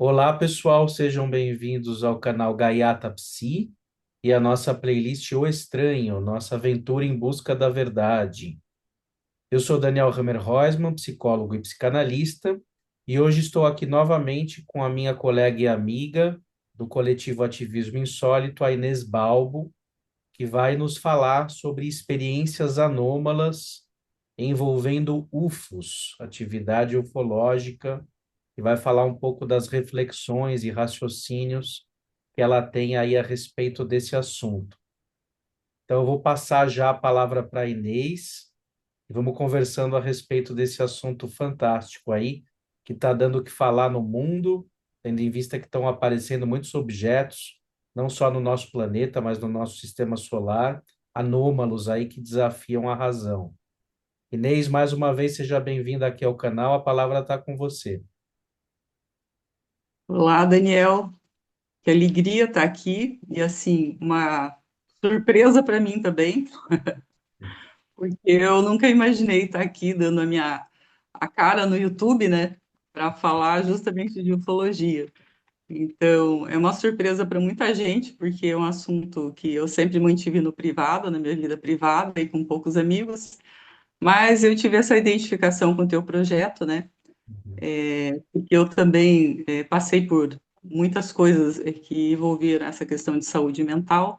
Olá, pessoal, sejam bem-vindos ao canal Gaiata Psi e à nossa playlist O Estranho, nossa aventura em busca da verdade. Eu sou Daniel Hammer-Roisman, psicólogo e psicanalista, e hoje estou aqui novamente com a minha colega e amiga do coletivo Ativismo Insólito, a Inês Balbo, que vai nos falar sobre experiências anômalas envolvendo UFOs, atividade ufológica, e vai falar um pouco das reflexões e raciocínios que ela tem aí a respeito desse assunto. Então, eu vou passar já a palavra para a Inês e vamos conversando a respeito desse assunto fantástico aí, que está dando o que falar no mundo, tendo em vista que estão aparecendo muitos objetos, não só no nosso planeta, mas no nosso sistema solar, anômalos aí que desafiam a razão. Inês, mais uma vez, seja bem-vinda aqui ao canal, a palavra está com você. Olá, Daniel. Que alegria estar aqui e assim, uma surpresa para mim também, porque eu nunca imaginei estar aqui dando a cara no YouTube, né, para falar justamente de ufologia. Então, é uma surpresa para muita gente, porque é um assunto que eu sempre mantive no privado, na minha vida privada e com poucos amigos, mas eu tive essa identificação com o teu projeto, né? Porque eu também passei por muitas coisas que envolveram essa questão de saúde mental.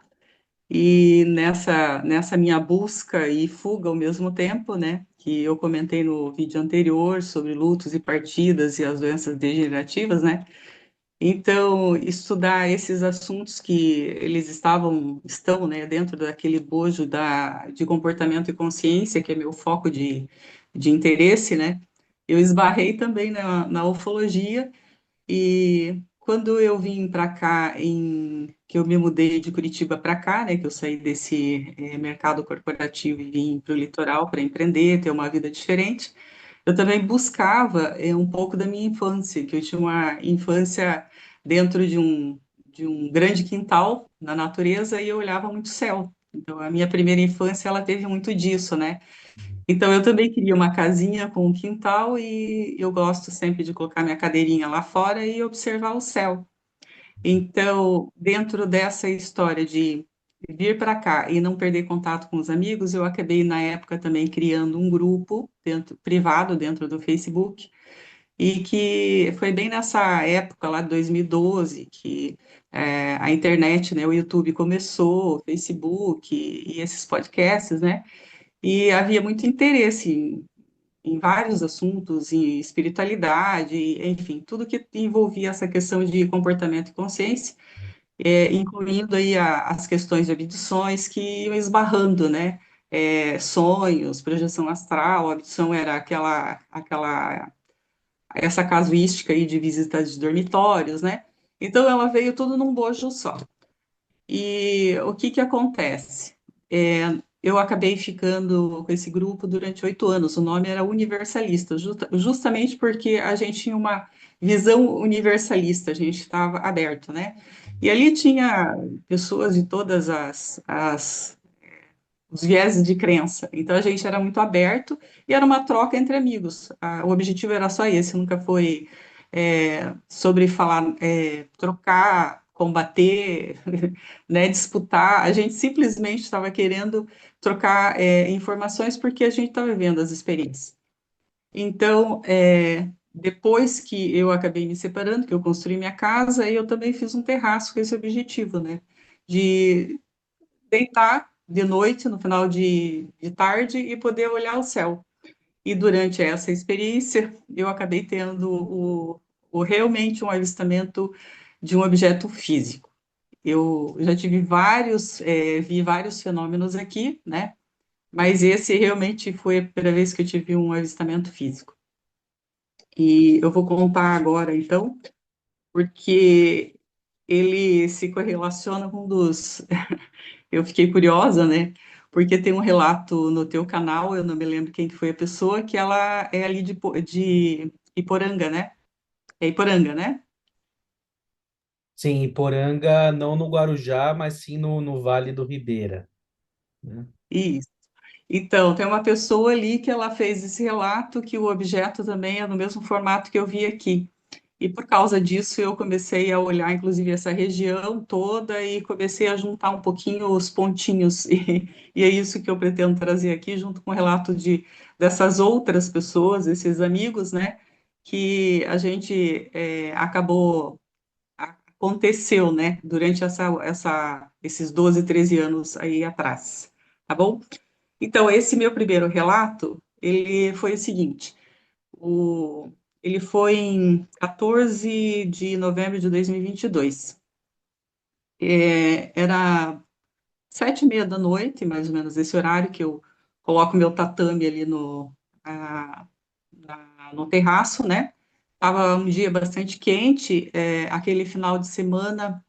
E nessa minha busca e fuga ao mesmo tempo, né, que eu comentei no vídeo anterior sobre lutos e partidas e as doenças degenerativas, né? Então, estudar esses assuntos que estão, né, dentro daquele bojo de comportamento e consciência, que é meu foco de interesse, né? Eu esbarrei também na ufologia e quando eu vim para cá, que eu me mudei de Curitiba para cá, né, que eu saí desse mercado corporativo e vim para o litoral para empreender, ter uma vida diferente, eu também buscava um pouco da minha infância, que eu tinha uma infância dentro de um grande quintal na natureza e eu olhava muito o céu. Então, a minha primeira infância, ela teve muito disso, né? Então, eu também queria uma casinha com um quintal e eu gosto sempre de colocar minha cadeirinha lá fora e observar o céu. Então, dentro dessa história de vir para cá e não perder contato com os amigos, eu acabei, na época, também criando um grupo privado dentro do Facebook, e que foi bem nessa época, lá de 2012, que a internet, né, o YouTube começou, o Facebook e esses podcasts, né? E havia muito interesse em vários assuntos, em espiritualidade, enfim, tudo que envolvia essa questão de comportamento e consciência, incluindo aí as questões de abduções que iam esbarrando, né? Sonhos, projeção astral, a abdução era essa casuística aí de visitas de dormitórios, né? Então ela veio tudo num bojo só. E o que que acontece? Eu acabei ficando com esse grupo durante 8 anos. O nome era Universalista, justamente porque a gente tinha uma visão universalista, a gente estava aberto, né? E ali tinha pessoas de todas os vieses de crença. Então a gente era muito aberto e era uma troca entre amigos. O objetivo era só esse, nunca foi sobre falar, trocar, combater, né, disputar. A gente simplesmente estava querendo trocar informações porque a gente estava vivendo as experiências. Então, depois que eu acabei me separando, que eu construí minha casa, eu também fiz um terraço com esse objetivo, né? De deitar de noite, no final de tarde, e poder olhar o céu. E durante essa experiência, eu acabei tendo realmente um avistamento de um objeto físico. Eu já tive vi vários fenômenos aqui, né? Mas esse realmente foi a primeira vez que eu tive um avistamento físico. E eu vou contar agora, então, porque ele se correlaciona com um dos. Eu fiquei curiosa, né? Porque tem um relato no teu canal, eu não me lembro quem que foi a pessoa, que ela é ali de Iporanga, né? É Iporanga, né? Sim, Iporanga, não no Guarujá, mas sim no Vale do Ribeira, né? Isso. Então, tem uma pessoa ali que ela fez esse relato que o objeto também é no mesmo formato que eu vi aqui. E por causa disso eu comecei a olhar, inclusive, essa região toda e comecei a juntar um pouquinho os pontinhos. E é isso que eu pretendo trazer aqui, junto com o relato dessas outras pessoas, esses amigos, né? Que a gente acabou, aconteceu, né? Durante esses 12, 13 anos aí atrás. Tá bom? Então, esse meu primeiro relato, ele foi o seguinte. O, ele foi em 14 de novembro de 2022. Era 7:30 da noite, mais ou menos esse horário que eu coloco meu tatame ali ah, no terraço, né? Tava um dia bastante quente, aquele final de semana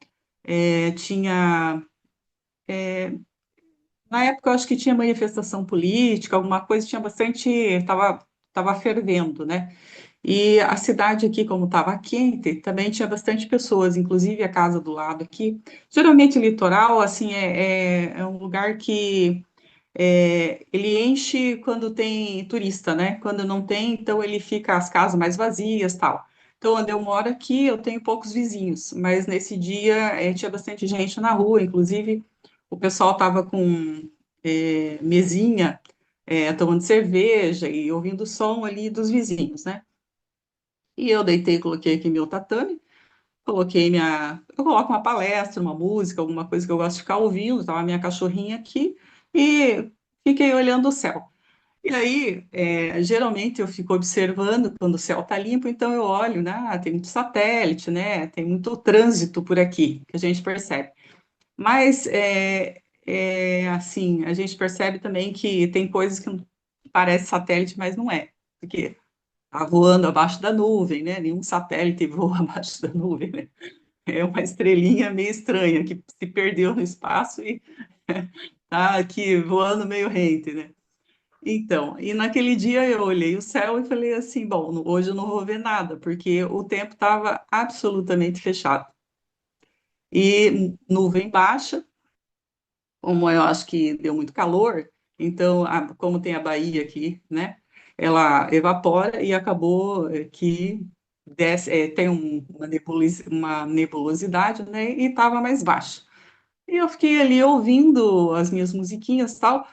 tinha. Na época, eu acho que tinha manifestação política, alguma coisa, tinha bastante. Tava fervendo, né? E a cidade aqui, como estava quente, também tinha bastante pessoas, inclusive a casa do lado aqui. Geralmente, litoral, assim, é um lugar que ele enche quando tem turista, né? Quando não tem, então ele fica as casas mais vazias, tal. Então, onde eu moro aqui, eu tenho poucos vizinhos, mas nesse dia tinha bastante gente na rua, inclusive o pessoal estava com mesinha, tomando cerveja e ouvindo o som ali dos vizinhos, né? E eu deitei, coloquei aqui meu tatame, coloquei minha. Eu coloco uma palestra, uma música, alguma coisa que eu gosto de ficar ouvindo, tava a minha cachorrinha aqui, e fiquei olhando o céu. E aí, geralmente eu fico observando quando o céu está limpo, então eu olho, né? Tem muito satélite, né? Tem muito trânsito por aqui, que a gente percebe. Mas, assim, a gente percebe também que tem coisas que parece satélite, mas não é. Porque tá voando abaixo da nuvem, né? Nenhum satélite voa abaixo da nuvem, né? É uma estrelinha meio estranha que se perdeu no espaço e tá aqui voando meio rente, né? Então, e naquele dia eu olhei o céu e falei assim, bom, hoje eu não vou ver nada, porque o tempo estava absolutamente fechado. E nuvem baixa, como eu acho que deu muito calor, então, como tem a Bahia aqui, né, ela evapora e acabou que tem uma nebulosidade, né, e estava mais baixa. E eu fiquei ali ouvindo as minhas musiquinhas e tal,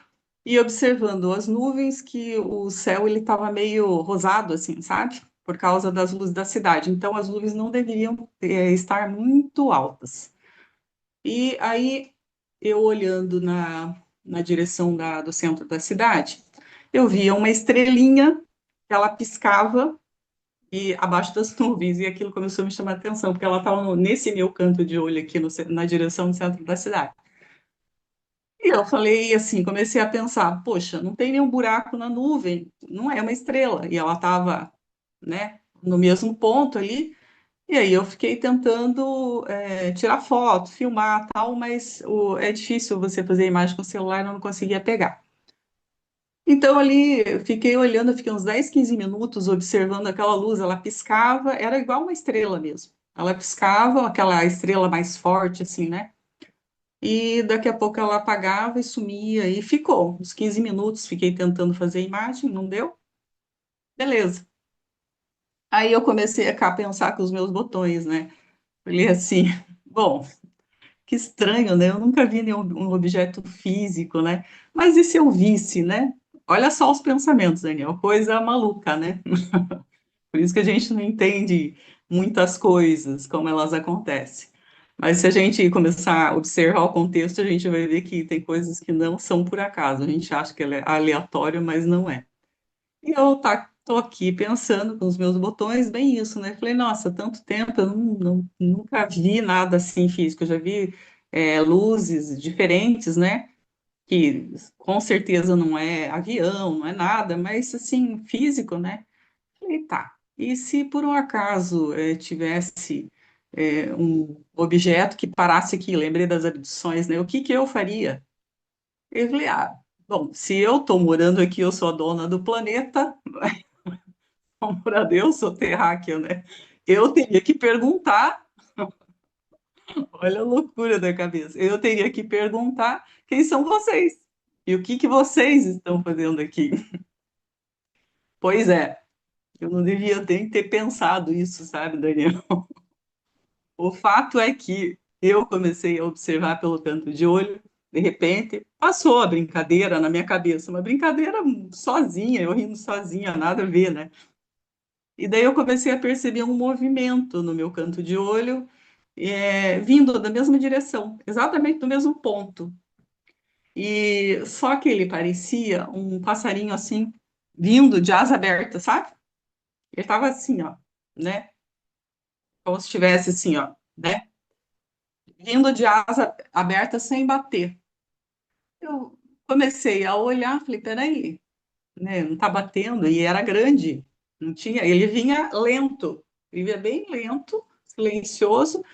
e observando as nuvens, que o céu ele estava meio rosado, assim, sabe? Por causa das luzes da cidade. Então, as nuvens não deveriam estar muito altas. E aí, eu olhando na direção do centro da cidade, eu via uma estrelinha, ela piscava e abaixo das nuvens, e aquilo começou a me chamar a atenção, porque ela estava nesse meu canto de olho aqui na direção do centro da cidade. E eu falei assim, comecei a pensar, poxa, não tem nenhum buraco na nuvem, não é uma estrela. E ela estava, né, no mesmo ponto ali. E aí eu fiquei tentando tirar foto, filmar, tal, mas é difícil você fazer imagem com o celular, eu não conseguia pegar. Então ali eu fiquei olhando, eu fiquei uns 10, 15 minutos observando aquela luz, ela piscava, era igual uma estrela mesmo. Ela piscava, aquela estrela mais forte, assim, né? E daqui a pouco ela apagava e sumia e ficou uns 15 minutos. Fiquei tentando fazer a imagem, não deu? Beleza. Aí eu comecei a cá pensar com os meus botões, né? Falei assim, bom, que estranho, né? Eu nunca vi nenhum um objeto físico, né? Mas e se eu visse, né? Olha só os pensamentos, Daniel, coisa maluca, né? Por isso que a gente não entende muitas coisas, como elas acontecem. Mas se a gente começar a observar o contexto, a gente vai ver que tem coisas que não são por acaso. A gente acha que é aleatório, mas não é. E eu tô aqui pensando com os meus botões, bem isso, né? Falei, nossa, tanto tempo, eu nunca vi nada assim físico. Eu já vi luzes diferentes, né? Que com certeza não é avião, não é nada, mas assim, físico, né? E tá. E se por um acaso tivesse um objeto que parasse aqui, lembrei das abduções, né? O que que eu faria? Eu falei, bom, se eu estou morando aqui, eu sou a dona do planeta, como para Deus, sou terráquea, né? Eu teria que perguntar, olha a loucura da cabeça, eu teria que perguntar quem são vocês e o que que vocês estão fazendo aqui. Pois é. Eu não devia nem ter pensado isso, sabe, Daniel? O fato é que eu comecei a observar pelo canto de olho, de repente, passou a brincadeira na minha cabeça, uma brincadeira sozinha, eu rindo sozinha, nada a ver, né? E daí eu comecei a perceber um movimento no meu canto de olho, vindo da mesma direção, exatamente do mesmo ponto. E só que ele parecia um passarinho assim, vindo de asa aberta, sabe? Ele estava assim, ó, né? Como se estivesse assim, ó, né? Vindo de asa aberta sem bater. Eu comecei a olhar, falei, peraí, né? Não tá batendo, e era grande, não tinha, ele vinha bem lento, silencioso,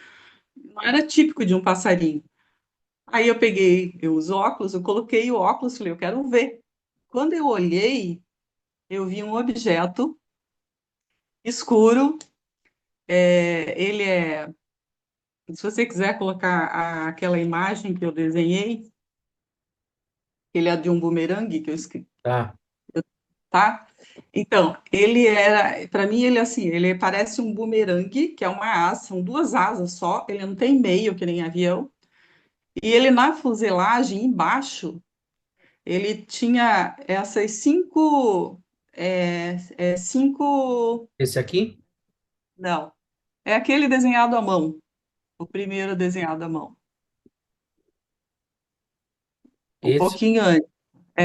não era típico de um passarinho. Aí eu peguei os óculos, eu coloquei o óculos, falei, eu quero ver. Quando eu olhei, eu vi um objeto escuro, ele é, se você quiser colocar aquela imagem que eu desenhei, ele é de um bumerangue que eu escrevi, Tá. tá? Então, ele era, para mim, ele assim, ele parece um bumerangue, que é uma asa, são duas asas só, ele não tem meio, que nem avião, e ele na fuselagem, embaixo, ele tinha essas cinco, Esse aqui? não, é aquele desenhado à mão, o primeiro desenhado à mão, um Esse? pouquinho antes,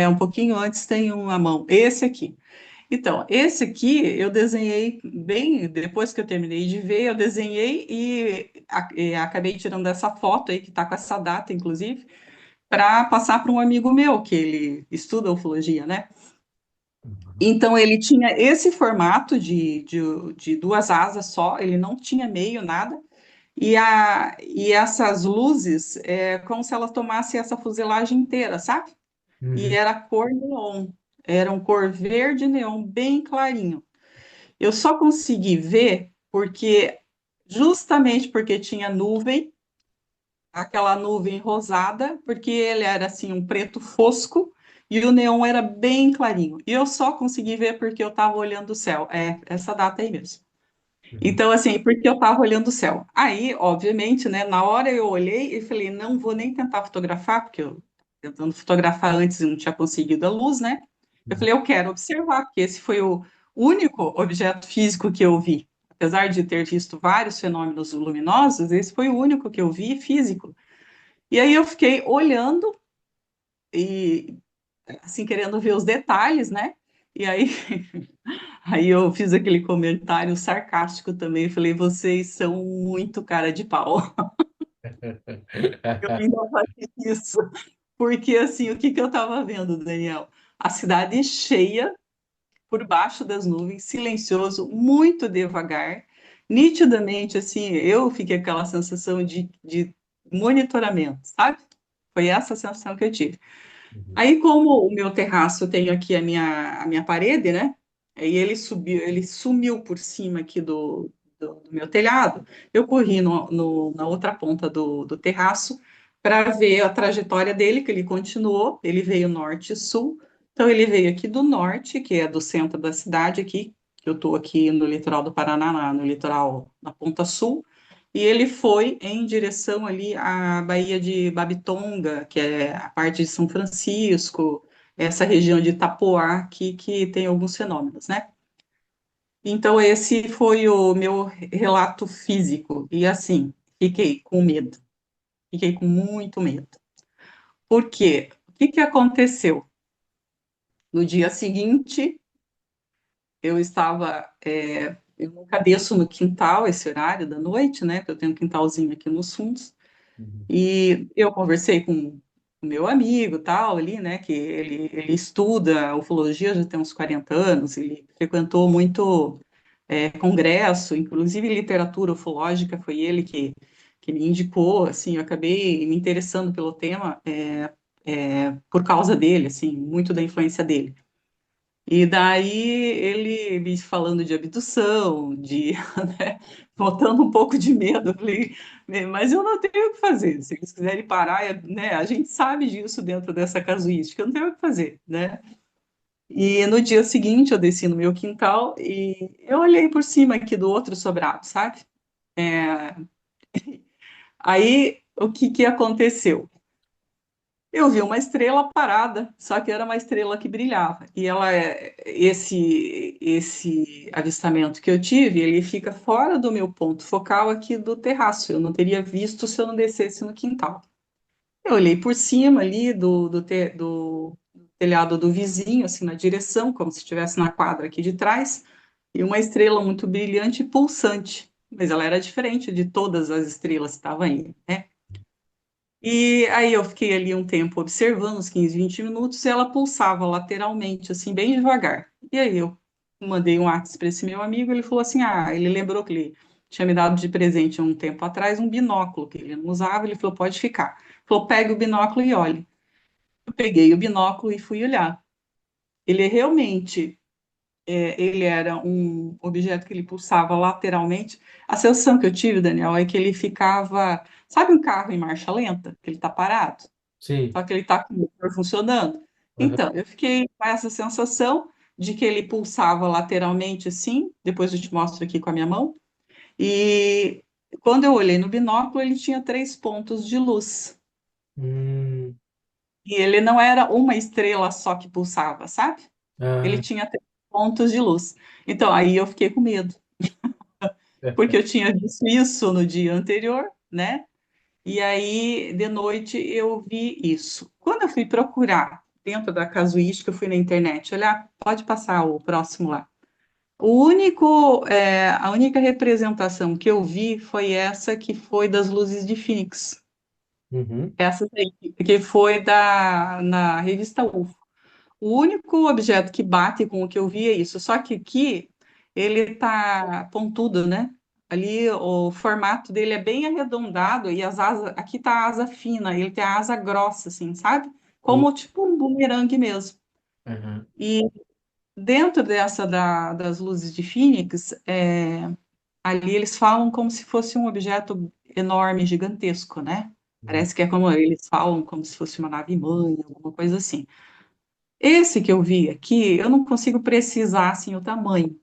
um pouquinho antes tem um à mão, esse aqui. Então, esse aqui eu desenhei bem depois que eu terminei de ver, eu desenhei e acabei tirando essa foto aí, que está com essa data, inclusive, para passar para um amigo meu, que ele estuda ufologia, né? Uhum. Então, ele tinha esse formato de duas asas só, ele não tinha meio, nada, e essas luzes, como se ela tomasse essa fuselagem inteira, sabe? E Uhum. era cor neon, era um cor verde neon, bem clarinho. Eu só consegui ver justamente porque tinha nuvem, aquela nuvem rosada, porque ele era assim um preto fosco e o neon era bem clarinho. E eu só consegui ver porque eu estava olhando o céu. É essa data aí mesmo. Uhum. Então, assim, porque eu estava olhando o céu. Aí, obviamente, né, na hora eu olhei e falei, não vou nem tentar fotografar, porque eu tentando fotografar antes e não tinha conseguido a luz, né? Eu Uhum. falei, eu quero observar, porque esse foi o único objeto físico que eu vi. Apesar de ter visto vários fenômenos luminosos, esse foi o único que eu vi físico. E aí eu fiquei olhando e, assim, querendo ver os detalhes, né? E aí Aí eu fiz aquele comentário sarcástico também, falei, vocês são muito cara de pau. Eu ainda falei isso, porque assim, o que que eu estava vendo, Daniel? A cidade cheia, por baixo das nuvens, silencioso, muito devagar, nitidamente, assim, eu fiquei com aquela sensação de monitoramento, sabe? Foi essa a sensação que eu tive. Uhum. Aí, como o meu terraço tem aqui a minha parede, né? Aí ele sumiu por cima aqui do meu telhado. Eu corri na outra ponta do terraço para ver a trajetória dele, que ele continuou, ele veio norte e sul. Então, ele veio aqui do norte, que é do centro da cidade aqui, que eu estou aqui no litoral do Paraná, no litoral, na ponta sul, e ele foi em direção ali à Baía de Babitonga, que é a parte de São Francisco, essa região de Itapoá, que tem alguns fenômenos, né? Então, esse foi o meu relato físico. E assim, fiquei com medo. Fiquei com muito medo. Por quê? O que que aconteceu? No dia seguinte, eu nunca desço no quintal esse horário da noite, né? Porque eu tenho um quintalzinho aqui nos fundos. Uhum. E eu conversei com o meu amigo, tal, ali, né, que ele estuda ufologia já tem uns 40 anos, ele frequentou muito congresso, inclusive literatura ufológica, foi ele que me indicou, assim, eu acabei me interessando pelo tema por causa dele, assim, muito da influência dele. E daí ele me falando de abdução, né, botando um pouco de medo, eu falei, mas eu não tenho o que fazer, se eles quiserem parar, né, a gente sabe disso dentro dessa casuística, eu não tenho o que fazer, né? E no dia seguinte eu desci no meu quintal e eu olhei por cima aqui do outro sobrado, sabe? É, aí o que que aconteceu? Eu vi uma estrela parada, só que era uma estrela que brilhava. E esse avistamento que eu tive, ele fica fora do meu ponto focal aqui do terraço. Eu não teria visto se eu não descesse no quintal. Eu olhei por cima ali do telhado do vizinho, assim, na direção, como se estivesse na quadra aqui de trás, e uma estrela muito brilhante e pulsante. Mas ela era diferente de todas as estrelas que estavam aí, né? E aí eu fiquei ali um tempo observando, uns 15, 20 minutos, e ela pulsava lateralmente, assim, bem devagar. E aí eu mandei um WhatsApp para esse meu amigo, ele falou assim, ele lembrou que ele tinha me dado de presente há um tempo atrás um binóculo que ele não usava, ele falou, pode ficar. Ele falou, pegue o binóculo e olhe. Eu peguei o binóculo e fui olhar. Ele realmente, ele era um objeto que ele pulsava lateralmente. A sensação que eu tive, Daniel, é que ele ficava, sabe um carro em marcha lenta, que ele está parado? Sim. Só que ele está com o motor funcionando. Aham. Então, eu fiquei com essa sensação de que ele pulsava lateralmente assim, depois eu te mostro aqui com a minha mão, e quando eu olhei no binóculo, ele tinha 3 pontos de luz. Hum. E ele não era uma estrela só que pulsava, sabe? Ele Ah. tinha 3 pontos de luz. Então, aí eu fiquei com medo, porque eu tinha visto isso no dia anterior, né? E aí, de noite, eu vi isso. Quando eu fui procurar dentro da casuística, eu fui na internet, olha, pode passar o próximo lá. A única representação que eu vi foi essa que foi das luzes de Fênix. Uhum. Essa aí, que foi na revista UFO. O único objeto que bate com o que eu vi é isso. Só que aqui ele tá pontudo, né? Ali o formato dele é bem arredondado e as asas, aqui tá a asa fina, ele tem a asa grossa, assim, sabe? Sim. Como tipo um bumerangue mesmo. Aham. E dentro das luzes de Fênix, ali eles falam como se fosse um objeto enorme, gigantesco, né? Uhum. Parece que é como eles falam, como se fosse uma nave-mãe, alguma coisa assim. Esse que eu vi aqui, eu não consigo precisar assim o tamanho,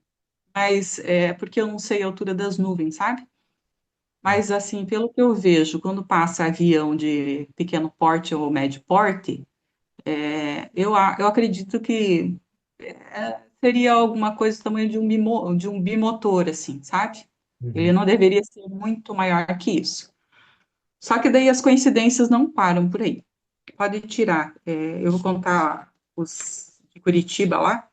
mas é porque eu não sei a altura das nuvens, sabe? Mas assim, pelo que eu vejo, quando passa avião de pequeno porte ou médio porte, eu acredito que seria alguma coisa do tamanho de um bimotor, assim, sabe? Ele Uhum. não deveria ser muito maior que isso. Só que daí as coincidências não param por aí. Pode tirar. Eu vou contar os de Curitiba lá.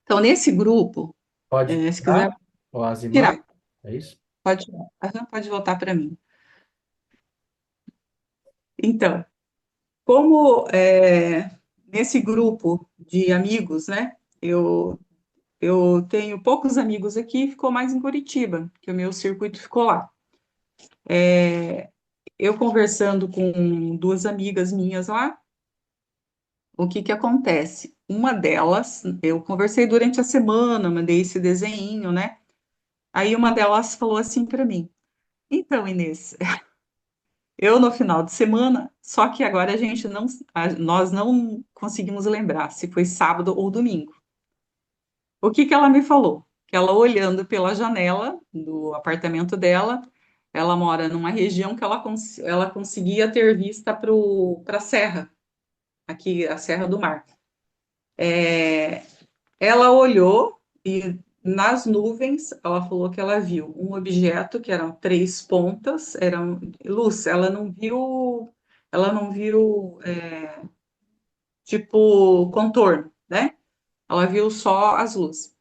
Então, nesse grupo, Pode se tirar quiser as imagens? tirar, É isso? pode tirar. Aham, pode voltar para mim. Então, como nesse grupo de amigos, né? Eu tenho poucos amigos aqui, ficou mais em Curitiba, que o meu circuito ficou lá. Eu conversando com duas amigas minhas lá, o que que acontece? Uma delas, eu conversei durante a semana, mandei esse desenho, né? Aí uma delas falou assim para mim: Então, Inês, eu no final de semana, só que agora nós não conseguimos lembrar se foi sábado ou domingo. O que que ela me falou? Que ela olhando pela janela do apartamento dela, ela mora numa região que ela conseguia ter vista para a serra, aqui a Serra do Mar. Ela olhou e nas nuvens ela falou que ela viu um objeto que eram 3 pontas, eram luz. Ela não viu tipo contorno, né? Ela viu só as luzes.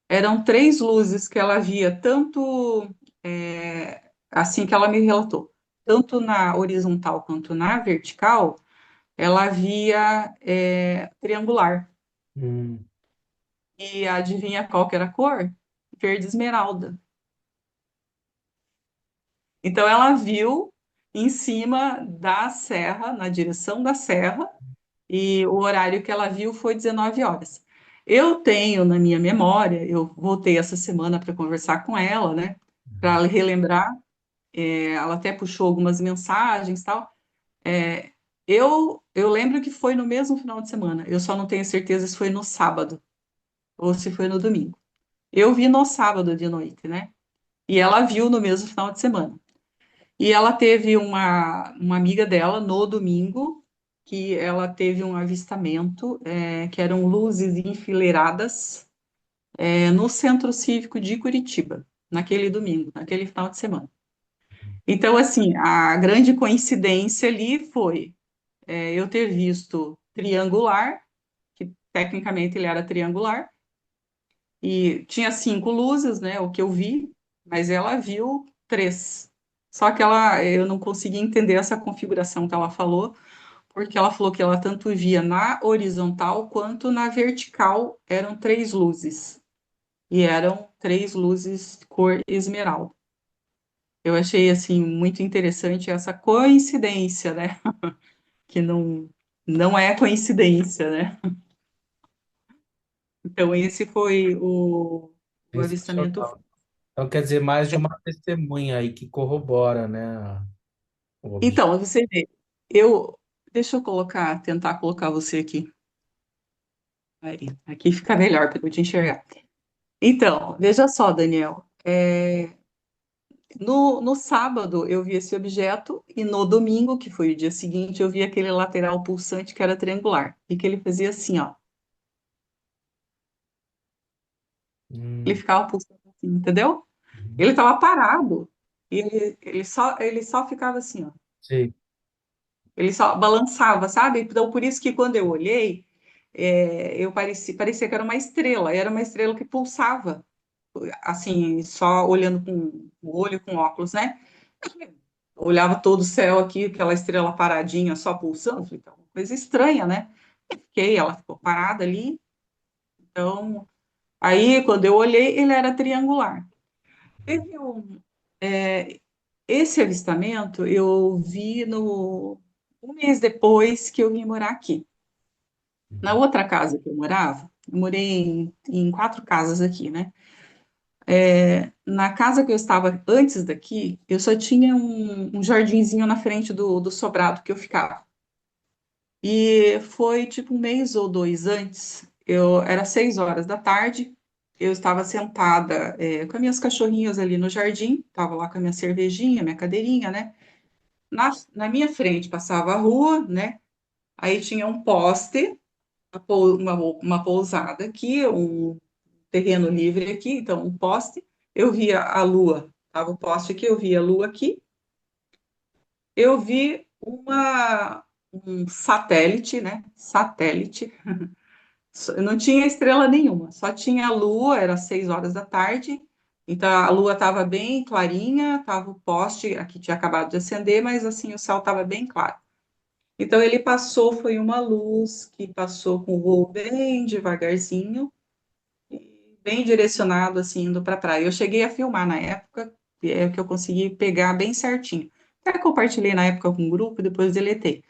Eram 3 luzes que ela via, tanto assim que ela me relatou, tanto na horizontal quanto na vertical, ela via triangular. Hum. E adivinha qual que era a cor? Verde esmeralda. Então ela viu em cima da serra, na direção da serra, e o horário que ela viu foi 19 horas. Eu tenho na minha memória, eu voltei essa semana para conversar com ela, né, para relembrar, ela até puxou algumas mensagens e tal. Eu lembro que foi no mesmo final de semana. Eu só não tenho certeza se foi no sábado ou se foi no domingo. Eu vi no sábado de noite, né? E ela viu no mesmo final de semana. E ela teve uma amiga dela no domingo, que ela teve um avistamento, que eram luzes enfileiradas, no Centro Cívico de Curitiba, naquele domingo, naquele final de semana. Então, assim, a grande coincidência ali foi eu ter visto triangular, que tecnicamente ele era triangular, e tinha 5 luzes, né, o que eu vi, mas ela viu 3. Só que eu não consegui entender essa configuração que ela falou, porque ela falou que ela tanto via na horizontal quanto na vertical, eram 3 luzes, e eram 3 luzes cor esmeralda. Eu achei, assim, muito interessante essa coincidência, né, que não é coincidência, né? Então, esse foi o avistamento. Sensacional. Então, quer dizer, mais de uma testemunha aí que corrobora, né, o objeto. Então, você vê, eu, deixa eu tentar colocar você aqui. Aí, aqui fica melhor para eu te enxergar. Então, veja só, Daniel, no sábado eu vi esse objeto e no domingo, que foi o dia seguinte, eu vi aquele lateral pulsante que era triangular e que ele fazia assim, ó, ele Hum, ficava pulsando assim, entendeu? Ele uhum. estava parado e ele só ficava assim, ó. Sei. Ele só balançava, sabe? Então, por isso que quando eu olhei, eu parecia que era uma estrela que pulsava, assim, só olhando com o olho, com óculos, né? Eu olhava todo o céu aqui, aquela estrela paradinha, só pulsando, falei, então, coisa estranha, né? Fiquei, ela ficou parada ali, então, aí quando eu olhei, ele era triangular. Teve esse avistamento eu vi no um mês depois que eu vim morar aqui. Na outra casa que eu morava, eu morei em 4 casas aqui, né? Na casa que eu estava antes daqui, eu só tinha um jardinzinho na frente do sobrado que eu ficava. E foi tipo um mês ou dois antes, era 6 horas da tarde, eu estava sentada com as minhas cachorrinhas ali no jardim, estava lá com a minha cervejinha, minha cadeirinha, né? Na minha frente passava a rua, né? Aí tinha um poste, uma pousada aqui, um terreno livre aqui, então um poste. Eu via a lua, estava o poste aqui, eu via a lua aqui. Eu vi um satélite, né? Satélite. Não tinha estrela nenhuma, só tinha a lua, era 6 horas da tarde. Então a lua estava bem clarinha, estava o poste aqui tinha acabado de acender, mas assim o céu estava bem claro. Então ele passou, foi uma luz que passou com o voo bem devagarzinho, bem direcionado, assim, indo para a praia. Eu cheguei a filmar na época, que eu consegui pegar bem certinho. Até compartilhei na época com o grupo, depois deletei.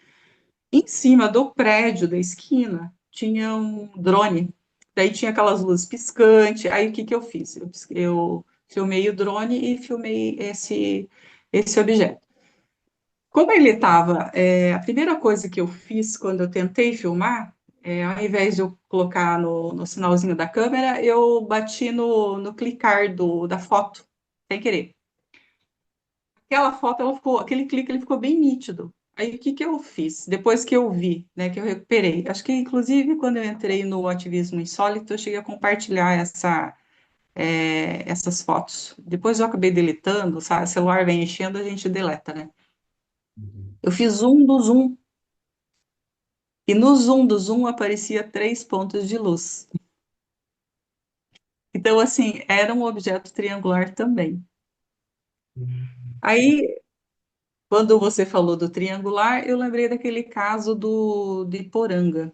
Em cima do prédio da esquina tinha um drone. Daí tinha aquelas luzes piscantes. Aí o que que eu fiz? Eu filmei o drone e filmei esse objeto. Como ele estava, a primeira coisa que eu fiz quando eu tentei filmar, ao invés de eu colocar no sinalzinho da câmera, eu bati no clicar da foto, sem querer. Aquela foto, aquele clique, ele ficou bem nítido. Aí, o que que eu fiz? Depois que eu vi, né, que eu recuperei. Acho que, inclusive, quando eu entrei no Ativismo Insólito, eu cheguei a compartilhar essas fotos. Depois eu acabei deletando, sabe? O celular vem enchendo, a gente deleta, né? Uhum. Eu fiz zoom do zoom. E no zoom do zoom aparecia 3 pontos de luz. Então, assim, era um objeto triangular também. Uhum. Aí, quando você falou do triangular, eu lembrei daquele caso de Iporanga.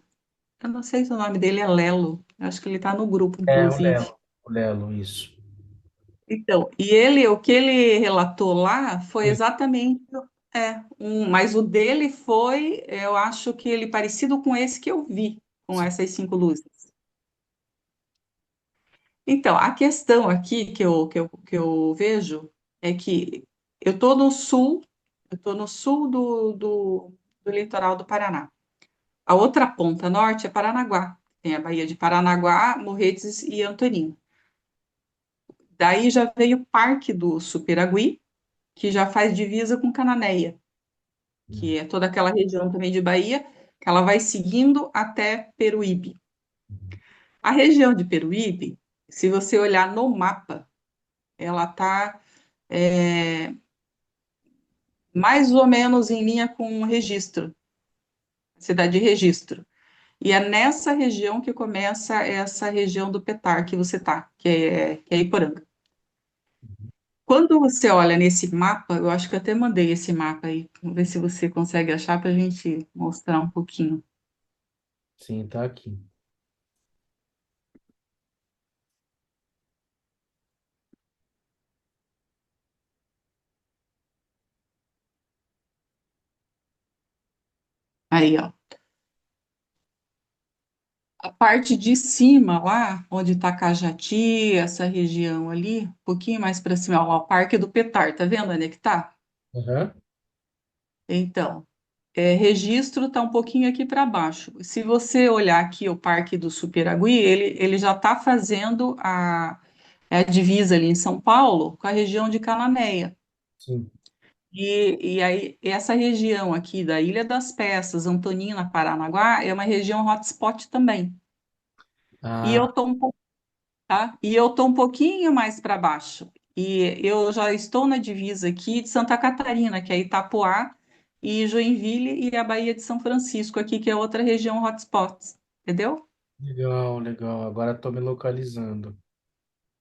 Eu não sei se o nome dele é Lelo. Acho que ele está no grupo, É, inclusive. O Lelo, isso. Então, o que ele relatou lá foi exatamente, mas o dele foi, eu acho que ele parecido com esse que eu vi, com essas 5 luzes. Então, a questão aqui que eu vejo é que eu estou no sul, eu estou no sul do do litoral do Paraná. A outra ponta norte é Paranaguá. Tem a Baía de Paranaguá, Morretes e Antonina. Daí já veio o Parque do Superagui, que já faz divisa com Cananéia, que é toda aquela região também de Bahia, que ela vai seguindo até Peruíbe. A região de Peruíbe, se você olhar no mapa, ela está mais ou menos em linha com o Registro, cidade de Registro. E é nessa região que começa essa região do Petar que você está, que é Iporanga. Quando você olha nesse mapa, eu acho que eu até mandei esse mapa aí, vamos ver se você consegue achar para a gente mostrar um pouquinho. Sim, tá aqui. Aí, ó. A parte de cima, lá, onde está Cajati, essa região ali, um pouquinho mais para cima, ó, o Parque do Petar, tá vendo onde é que tá? Aham. Então, Registro está um pouquinho aqui para baixo. Se você olhar aqui o Parque do Superagui, ele já está fazendo a divisa ali em São Paulo com a região de Cananéia. Sim. E aí, essa região aqui da Ilha das Peças, Antonina, Paranaguá, é uma região hotspot também. E eu Ah, estou tá? E eu estou um pouquinho mais para baixo. E eu já estou na divisa aqui de Santa Catarina, que é Itapoá, e Joinville e a Baía de São Francisco aqui, que é outra região hotspot, entendeu? legal, legal. Agora estou me localizando.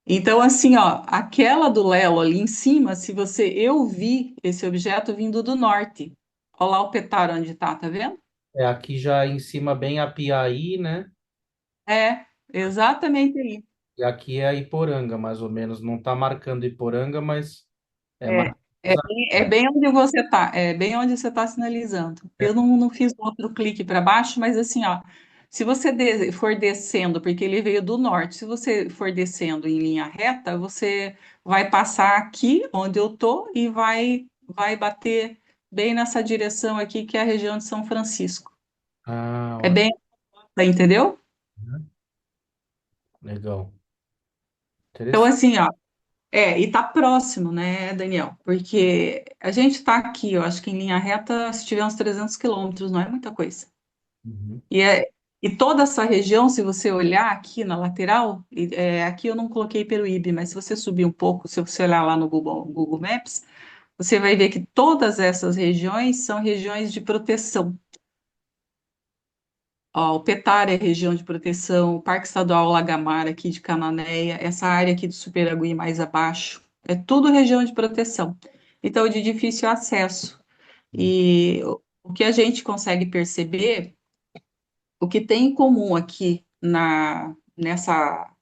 Então, assim, ó, aquela do Lelo ali em cima, se você, eu vi esse objeto vindo do norte. Olha lá o petar onde tá vendo? É aqui já em cima, bem a Piaí, né? É, exatamente aí. E aqui é a Iporanga, mais ou menos. Não está marcando Iporanga, mas é mais. É, é bem onde você está, é bem onde você está sinalizando. Eu não fiz outro clique para baixo, mas assim, ó, se você for descendo, porque ele veio do norte, se você for descendo em linha reta, você vai passar aqui onde eu tô e vai bater bem nessa direção aqui, que é a região de São Francisco. Ah, É ótimo. bem, entendeu? Legal. Então, Interessante. assim, ó, e tá próximo, né, Daniel? Porque a gente tá aqui, eu acho que em linha reta, se tiver uns 300 quilômetros, não é muita coisa. Uhum. E, e toda essa região, se você olhar aqui na lateral, aqui eu não coloquei Peruíbe, mas se você subir um pouco, se você olhar lá no Google Maps, você vai ver que todas essas regiões são regiões de proteção. Ó, o Petare é região de proteção, o Parque Estadual Lagamar aqui de Cananéia, essa área aqui do Superagui mais abaixo, é tudo região de proteção. Então, de difícil acesso. E o que a gente consegue perceber, o que tem em comum aqui nessa,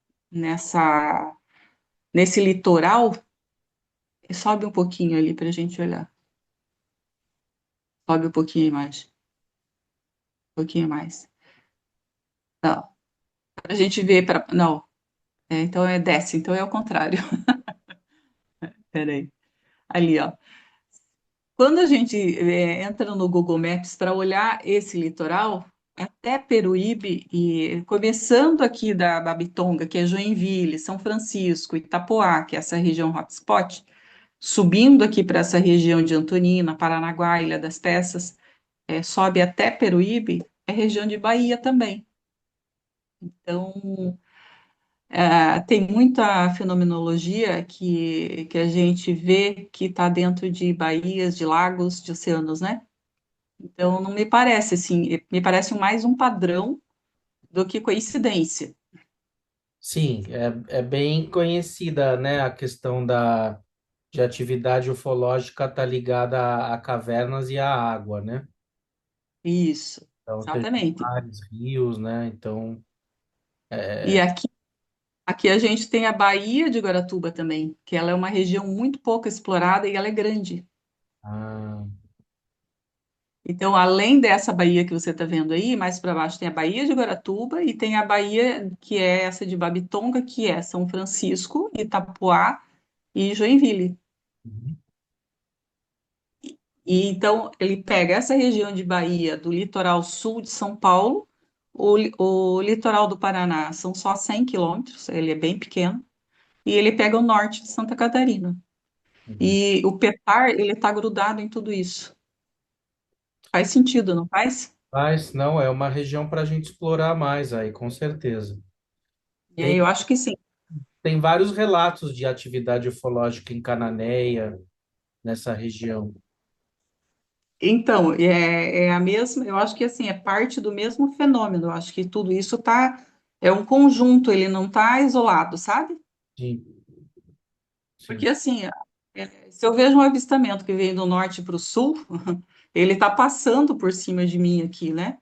nesse litoral, sobe um pouquinho ali para a gente olhar. Sobe um pouquinho mais, um pouquinho mais. Não, para a gente ver para. Não, então desce, então é o contrário. Peraí. Ali, ó. Quando a gente entra no Google Maps para olhar esse litoral, até Peruíbe, e começando aqui da Babitonga, que é Joinville, São Francisco, Itapoá, que é essa região hotspot, subindo aqui para essa região de Antonina, Paranaguá, Ilha das Peças, sobe até Peruíbe, é região de Bahia também. Então, tem muita fenomenologia que a gente vê que está dentro de baías, de lagos, de oceanos, né? Então, não me parece assim, me parece mais um padrão do que coincidência. Sim, é bem conhecida, né, a questão de atividade ufológica está ligada a cavernas e à água, né? Isso, Então, seja exatamente. mares, rios, né? Então, E aqui a gente tem a Baía de Guaratuba também, que ela é uma região muito pouco explorada e ela é grande. ah, Então, além dessa baía que você está vendo aí, mais para baixo tem a Baía de Guaratuba e tem a baía que é essa de Babitonga, que é São Francisco, Itapuá e Joinville. uhum, E então ele pega essa região de Bahia, do litoral sul de São Paulo, o litoral do Paraná são só 100 quilômetros, ele é bem pequeno, e ele pega o norte de Santa Catarina. Uhum. E o Petar, ele está grudado em tudo isso. Faz sentido, não faz? Mas não, é uma região para a gente explorar mais aí, com certeza. É, eu acho que sim. Tem vários relatos de atividade ufológica em Cananéia, nessa região. Então, é a mesma, eu acho que assim, é parte do mesmo fenômeno. Eu acho que tudo isso é um conjunto, ele não está isolado, sabe? Sim, Porque sim. assim, se eu vejo um avistamento que vem do norte para o sul, ele está passando por cima de mim aqui, né?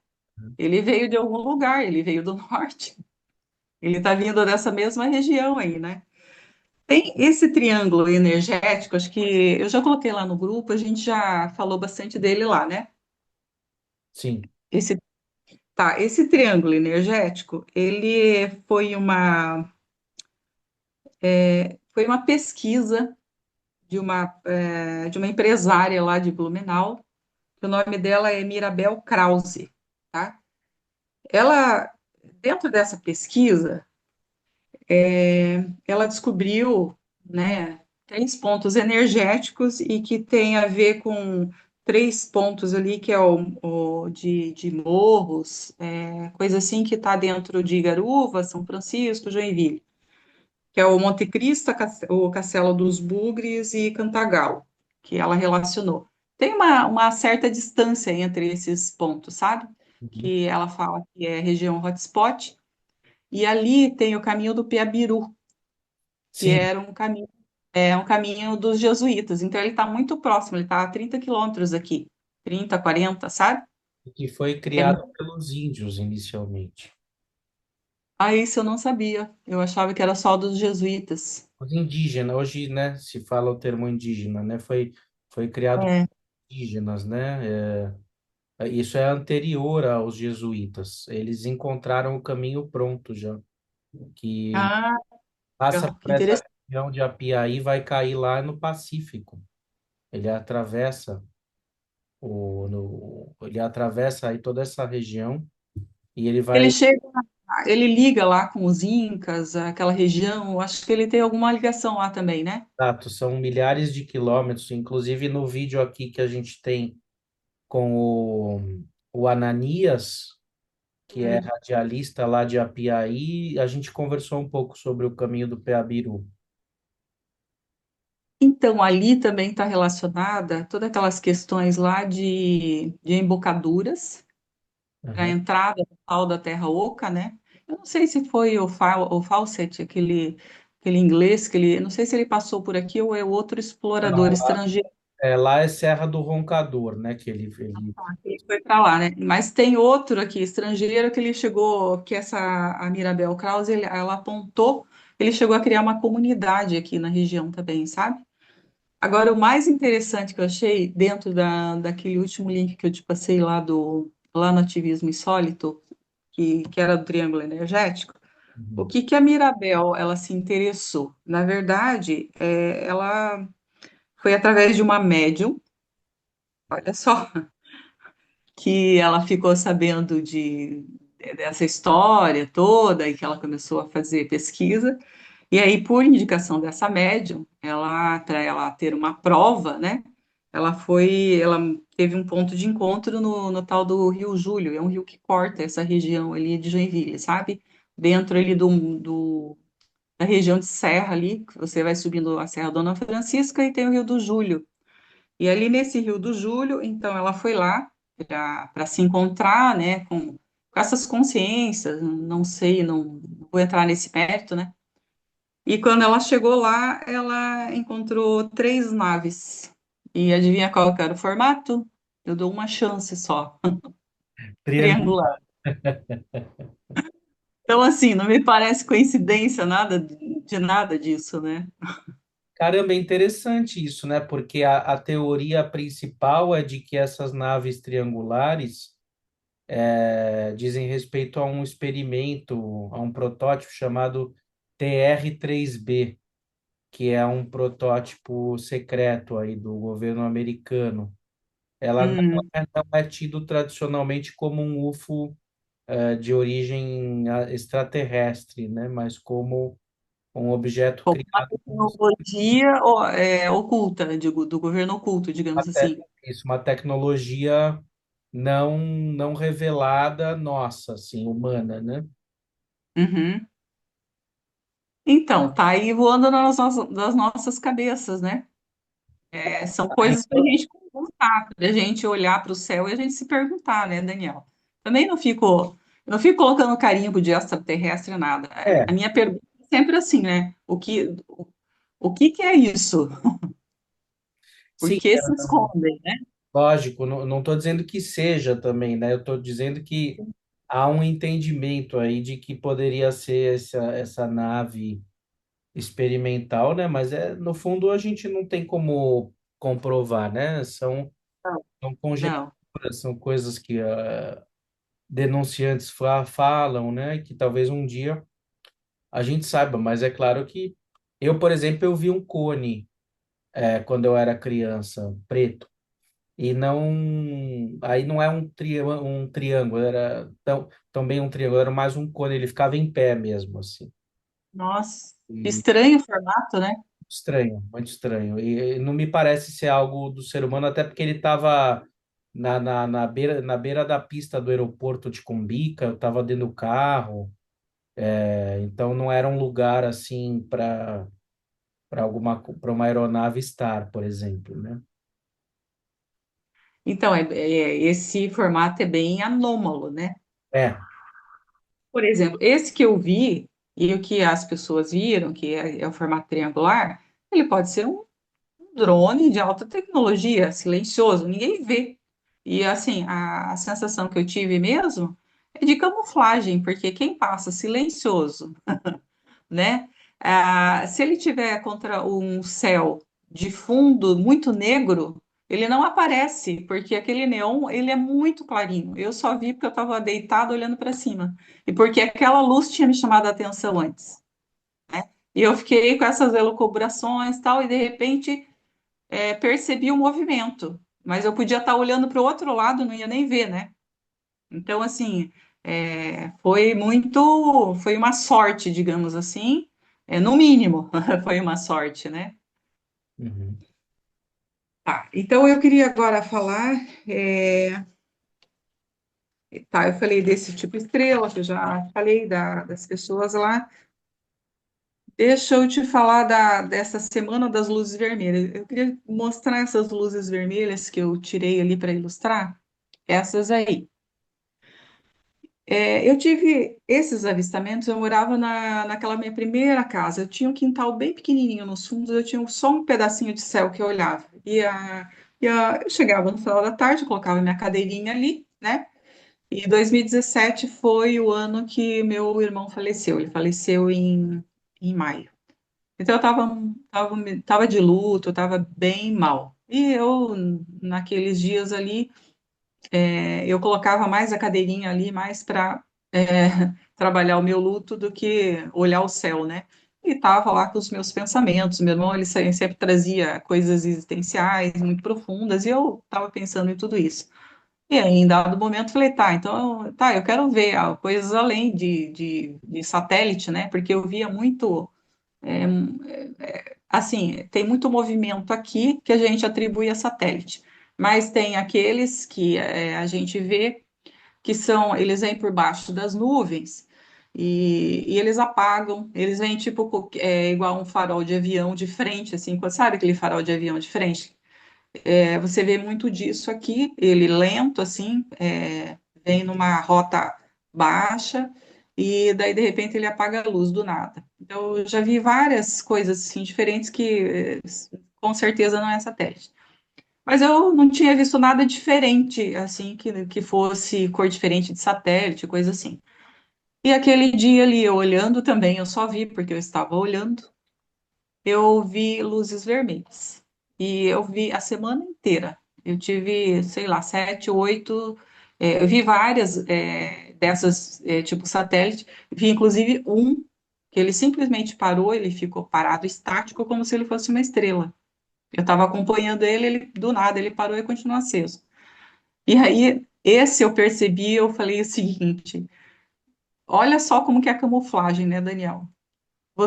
Ele veio de algum lugar, ele veio do norte, ele está vindo dessa mesma região aí, né? Tem esse triângulo energético, acho que eu já coloquei lá no grupo, a gente já falou bastante dele lá, né? Sim. Esse, esse triângulo energético, ele foi uma pesquisa de uma empresária lá de Blumenau, que o nome dela é Mirabel Krause, tá? Ela, dentro dessa pesquisa, ela descobriu, né, três pontos energéticos e que tem a ver com três pontos ali, que é de morros, coisa assim que está dentro de Garuva, São Francisco, Joinville, que é o Monte Cristo, o Castelo dos Bugres e Cantagal, que ela relacionou. Tem uma certa distância entre esses pontos, sabe? Uhum. Que ela fala que é região hotspot, e ali tem o caminho do Piabiru, que Sim, era um caminho dos jesuítas. Então ele está muito próximo, ele está a 30 quilômetros aqui, 30, 40, sabe? que foi É criado pelos índios inicialmente. isso eu não sabia. Eu achava que era só dos jesuítas. Os indígenas, hoje, né, se fala o termo indígena, né, foi criado por É. indígenas, né, isso é anterior aos jesuítas, eles encontraram o caminho pronto já, que Ah, passa legal, por que essa interessante. região de Apiaí, vai cair lá no Pacífico, ele atravessa ele atravessa aí toda essa região, e ele Ele vai. chega, ele liga lá com os incas, aquela região. Eu acho que ele tem alguma ligação lá também, né? Exato, são milhares de quilômetros, inclusive no vídeo aqui que a gente tem com o Ananias, que é Hum. radialista lá de Apiaí, a gente conversou um pouco sobre o caminho do Peabiru. Então, ali também está relacionada todas aquelas questões lá de embocaduras, a Aham. entrada do tal da Terra Oca, né? Eu não sei se foi o Fawcett, aquele inglês, eu não sei se ele passou por aqui ou é outro explorador Não, estrangeiro lá é Serra do Roncador, né? Que ele... que foi para lá, né? Mas tem outro aqui, estrangeiro, que ele chegou, que a Mirabel Krause, ela apontou, ele chegou a criar uma comunidade aqui na região também, sabe? Agora, o mais interessante que eu achei, dentro daquele último link que eu te passei lá no Ativismo Insólito, que era do Triângulo Energético, o Uhum. que que a Mirabel ela se interessou? Na verdade, ela foi através de uma médium, olha só, que ela ficou sabendo dessa história toda e que ela começou a fazer pesquisa. E aí, por indicação dessa médium, para ela ter uma prova, né? Ela teve um ponto de encontro no tal do Rio Júlio, é um rio que corta essa região ali de Joinville, sabe? Dentro ali da região de Serra ali, que você vai subindo a Serra Dona Francisca e tem o Rio do Júlio. E ali nesse Rio do Júlio, então ela foi lá para se encontrar, né, com essas consciências, não sei, não vou entrar nesse mérito, né? E quando ela chegou lá, ela encontrou três naves. E adivinha qual que era o formato? Eu dou uma chance só, Triângulo. triangular. Então, assim, não me parece coincidência nada de nada disso, né? Caramba, é interessante isso, né? Porque a teoria principal é de que essas naves triangulares dizem respeito a um experimento, a um protótipo chamado TR-3B, que é um protótipo secreto aí do governo americano. ela Hum, não é tido tradicionalmente como um UFO de origem extraterrestre, né? Mas como um objeto como uma criado por tecnologia oculta, digo, do governo oculto, digamos assim. isso, uma tecnologia não revelada nossa, assim, humana, né? Uhum. Então, tá aí voando das nossas cabeças, né? São coisas para a gente perguntar, para a gente olhar para o céu e a gente se perguntar, né, Daniel? Também não fico colocando carinho de extraterrestre, nada. A É, minha pergunta é sempre assim, né? O que que é isso? Por sim, que se escondem, né? lógico, não estou dizendo que seja também, né? Eu estou dizendo que há um entendimento aí de que poderia ser essa nave experimental, né? Mas no fundo a gente não tem como comprovar, né? Não, São não. conjecturas, são coisas que denunciantes falam, né? Que talvez um dia a gente saiba, mas é claro que eu, por exemplo, eu vi um cone quando eu era criança, preto. E não, aí não é um triângulo, era também um triângulo, era mais um cone, ele ficava em pé mesmo, assim. Nossa, E estranho o formato, né? estranho, muito estranho. E não me parece ser algo do ser humano, até porque ele estava na beira da pista do aeroporto de Cumbica, eu estava dentro do carro, então não era um lugar assim para uma aeronave estar, por exemplo, né? Então, esse formato é bem anômalo, né? É. Por exemplo, esse que eu vi e o que as pessoas viram, que é o formato triangular, ele pode ser um drone de alta tecnologia, silencioso, ninguém vê. E assim, a sensação que eu tive mesmo é de camuflagem, porque quem passa silencioso, né? Se ele tiver contra um céu de fundo muito negro, ele não aparece, porque aquele neon, ele é muito clarinho. Eu só vi porque eu estava deitado olhando para cima e porque aquela luz tinha me chamado a atenção antes. E eu fiquei com essas elucubrações e tal, e de repente percebi o movimento, mas eu podia estar olhando para o outro lado, não ia nem ver, né? Então, assim, foi uma sorte, digamos assim, no mínimo, foi uma sorte, né? Uhum. Tá, então eu queria agora falar, tá, eu falei desse tipo estrela, que eu já falei das pessoas lá. Deixa eu te falar dessa semana das luzes vermelhas. Eu queria mostrar essas luzes vermelhas que eu tirei ali para ilustrar, essas aí. Eu tive esses avistamentos, eu morava naquela minha primeira casa. Eu tinha um quintal bem pequenininho nos fundos, eu tinha só um pedacinho de céu que eu olhava. Eu chegava no final da tarde, colocava minha cadeirinha ali, né? E 2017 foi o ano que meu irmão faleceu. Ele faleceu em maio. Então eu tava de luto, eu tava bem mal. E eu, naqueles dias ali, eu colocava mais a cadeirinha ali, mais para trabalhar o meu luto do que olhar o céu, né? E estava lá com os meus pensamentos. Meu irmão, ele sempre trazia coisas existenciais muito profundas, e eu estava pensando em tudo isso. E aí, em dado momento, falei, tá, então, tá, eu quero ver coisas além de satélite, né? Porque eu via muito, assim, tem muito movimento aqui que a gente atribui a satélite. Mas tem aqueles que a gente vê que eles vêm por baixo das nuvens e eles apagam, eles vêm tipo igual um farol de avião de frente, assim, sabe aquele farol de avião de frente? Você vê muito disso aqui, ele lento, assim, vem numa rota baixa e daí de repente ele apaga a luz do nada. Então, eu já vi várias coisas assim diferentes que com certeza não é satélite. Mas eu não tinha visto nada diferente, assim, que fosse cor diferente de satélite, coisa assim. E aquele dia ali, eu olhando também, eu só vi porque eu estava olhando, eu vi luzes vermelhas. E eu vi a semana inteira. Eu tive, sei lá, 7, 8. Eu vi várias dessas, tipo satélite. Vi inclusive um que ele simplesmente parou, ele ficou parado estático, como se ele fosse uma estrela. Eu estava acompanhando ele, do nada ele parou e continuou aceso. E aí, esse eu percebi, eu falei o seguinte: olha só como que é a camuflagem, né, Daniel?